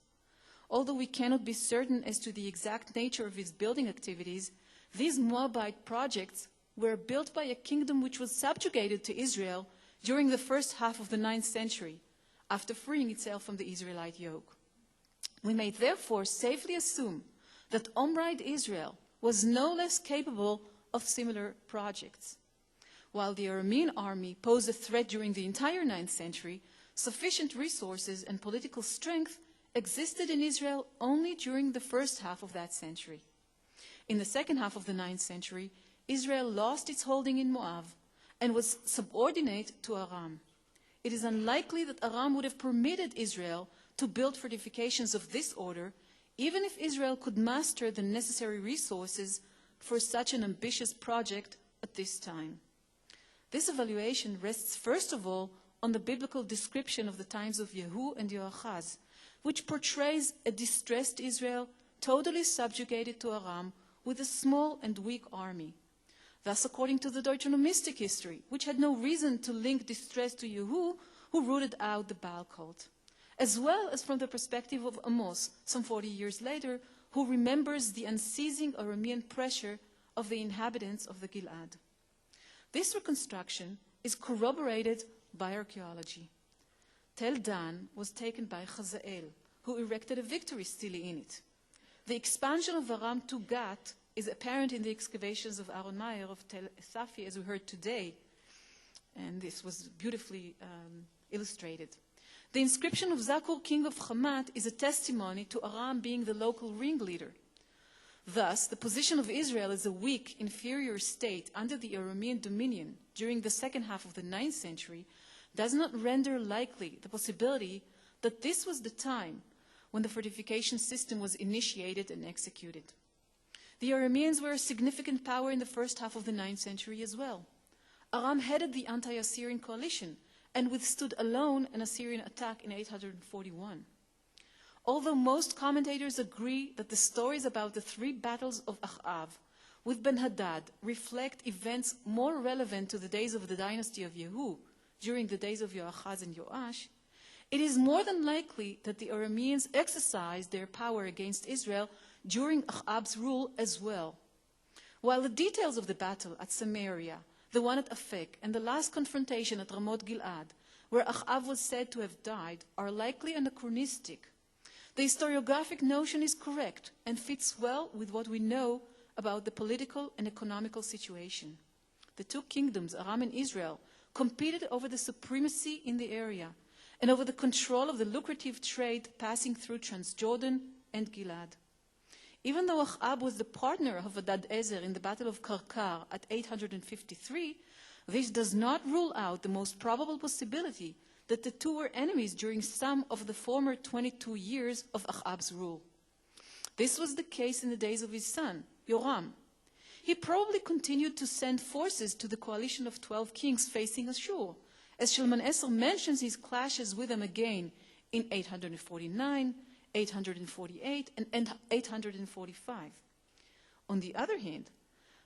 E: Although we cannot be certain as to the exact nature of his building activities, these Moabite projects were built by a kingdom which was subjugated to Israel during the first half of the 9th century, after freeing itself from the Israelite yoke. We may therefore safely assume that Omride Israel was no less capable of similar projects. While the Aramean army posed a threat during the entire 9th century, sufficient resources and political strength existed in Israel only during the first half of that century. In the second half of the 9th century, Israel lost its holding in Moab and was subordinate to Aram. It is unlikely that Aram would have permitted Israel to build fortifications of this order, even if Israel could muster the necessary resources for such an ambitious project at this time. This evaluation rests first of all on the biblical description of the times of Yehu and Yoachaz, which portrays a distressed Israel totally subjugated to Aram with a small and weak army. Thus, according to the Deuteronomistic history, which had no reason to link distress to Yehu, who rooted out the Baal cult, as well as from the perspective of Amos, some 40 years later, who remembers the unceasing Aramean pressure of the inhabitants of the Gilad. This reconstruction is corroborated by archaeology. Tel Dan was taken by Hazael, who erected a victory stele in it. The expansion of Aram to Gat is apparent in the excavations of Aren Maeir of Tel Safi, as we heard today, and this was beautifully illustrated. The inscription of Zakur, king of Hamat, is a testimony to Aram being the local ringleader. Thus, the position of Israel as a weak, inferior state under the Aramean dominion during the second half of the 9th century does not render likely the possibility that this was the time when the fortification system was initiated and executed. The Arameans were a significant power in the first half of the 9th century as well. Aram headed the anti-Assyrian coalition and withstood alone an Assyrian attack in 841. Although most commentators agree that the stories about the 3 battles of Achav with Ben-Hadad reflect events more relevant to the days of the dynasty of Yehu during the days of Yoachaz and Yoash, it is more than likely that the Arameans exercised their power against Israel during Achab's rule as well. While the details of the battle at Samaria, the one at Afek, and the last confrontation at Ramot Gilad where Achab was said to have died, are likely anachronistic. The historiographic notion is correct and fits well with what we know about the political and economical situation. The two kingdoms, Aram and Israel, competed over the supremacy in the area and over the control of the lucrative trade passing through Transjordan and Gilad. Even though Achab was the partner of Hadad-ezer in the Battle of Karkar at 853, this does not rule out the most probable possibility that the two were enemies during some of the former 22 years of Achab's rule. This was the case in the days of his son, Yoram. He probably continued to send forces to the coalition of 12 kings facing Ashur, as Shalmaneser mentions his clashes with them again in 849, 848, and 845. On the other hand,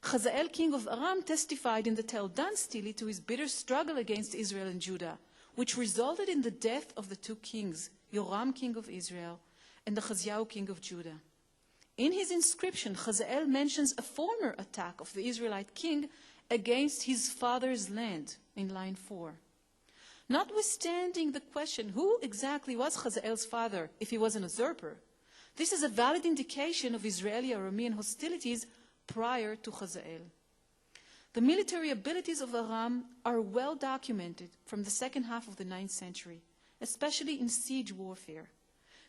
E: Hazael, king of Aram, testified in the Tel Dan Stele to his bitter struggle against Israel and Judah, which resulted in the death of the two kings, Yoram, king of Israel, and Achaziah, king of Judah. In his inscription, Hazael mentions a former attack of the Israelite king against his father's land, in line 4. Notwithstanding the question, who exactly was Hazael's father if he was an usurper, this is a valid indication of Israeli-Aramean hostilities prior to Hazael. The military abilities of Aram are well documented from the second half of the 9th century, especially in siege warfare.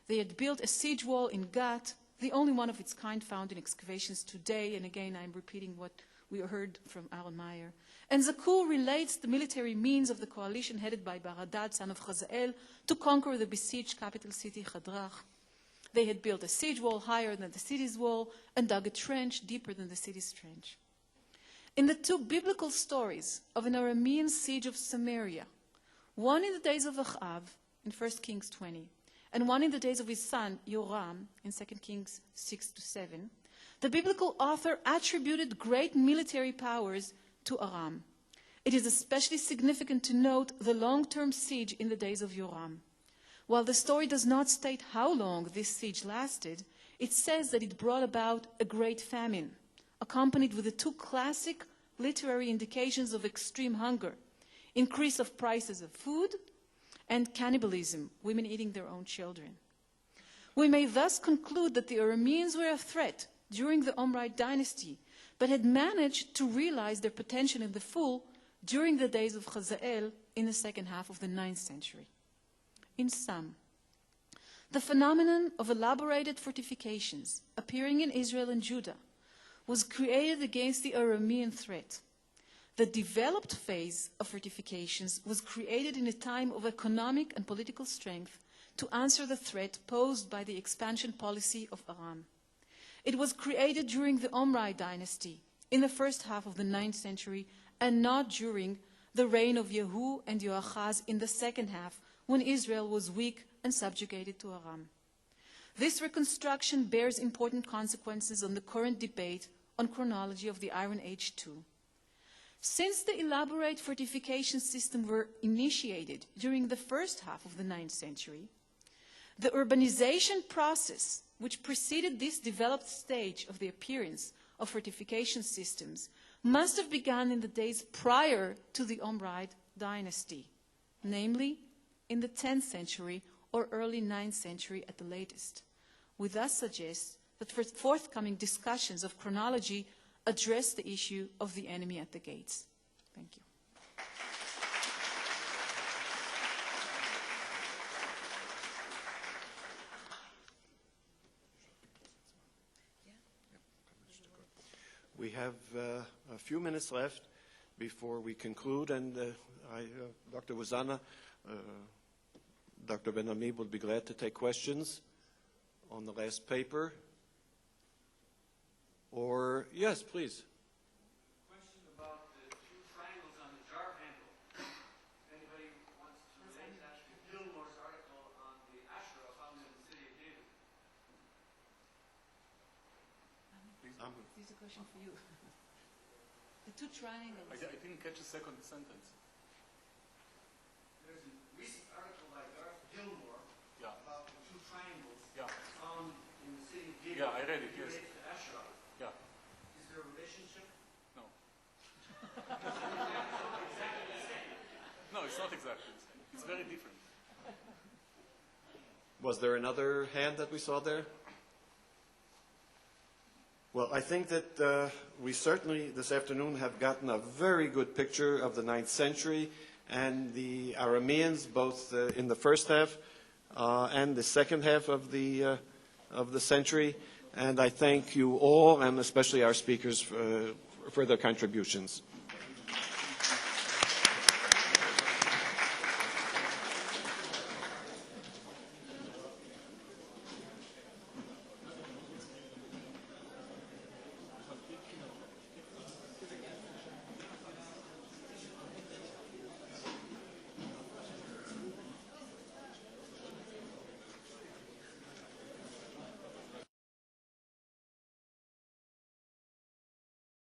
E: They had built a siege wall in Gat, the only one of its kind found in excavations today, and again I'm repeating what we heard from Aren Maeir. And Zakur relates the military means of the coalition headed by Baradad, son of Hazael, to conquer the besieged capital city Hadrach. They had built a siege wall higher than the city's wall and dug a trench deeper than the city's trench. In the two biblical stories of an Aramean siege of Samaria, one in the days of Achab in 1 Kings 20, and one in the days of his son Yoram in 2 Kings 6-7, the biblical author attributed great military powers to Aram. It is especially significant to note the long-term siege in the days of Yoram. While the story does not state how long this siege lasted, it says that it brought about a great famine, accompanied with the two classic literary indications of extreme hunger, increase of prices of food, and cannibalism, women eating their own children. We may thus conclude that the Arameans were a threat during the Omride dynasty, but had managed to realize their potential in the full during the days of Hazael in the second half of the 9th century. In sum, the phenomenon of elaborated fortifications appearing in Israel and Judah was created against the Aramean threat. The developed phase of fortifications was created in a time of economic and political strength to answer the threat posed by the expansion policy of Aram. It was created during the Omride dynasty in the first half of the 9th century and not during the reign of Yehu and Yoachaz in the second half, when Israel was weak and subjugated to Aram. This reconstruction bears important consequences on the current debate on chronology of the Iron Age too. Since the elaborate fortification system were initiated during the first half of the 9th century, the urbanization process which preceded this developed stage of the appearance of fortification systems must have begun in the days prior to the Omride dynasty, namely in the 10th century or early 9th century at the latest. We thus suggest that forthcoming discussions of chronology address the issue of the enemy at the gates. Thank you.
A: We have a few minutes left before we conclude, and Dr. Wazana, Dr. Ben-Ami would be glad to take questions on the last paper. Or, yes, please.
F: Question about the two triangles on the jar handle. Anybody wants to relate that to Gilmore's article on the Asherah found in the city of David?
E: This is a question for you. The two triangles.
C: I didn't catch the second sentence.
F: There's a recent article by Garth Gilmore about the two triangles found in the city of David.
C: Yeah, I read it, yes.
F: Related to Asherah.
C: Yeah.
F: Is there a relationship?
C: No. No, it's not exactly the same.
F: It's very different.
A: Was there another hand that we saw there? Well, I think that we certainly this afternoon have gotten a very good picture of the 9th century and the Arameans, both in the first half and the second half of the century. And I thank you all, and especially our speakers, for their contributions.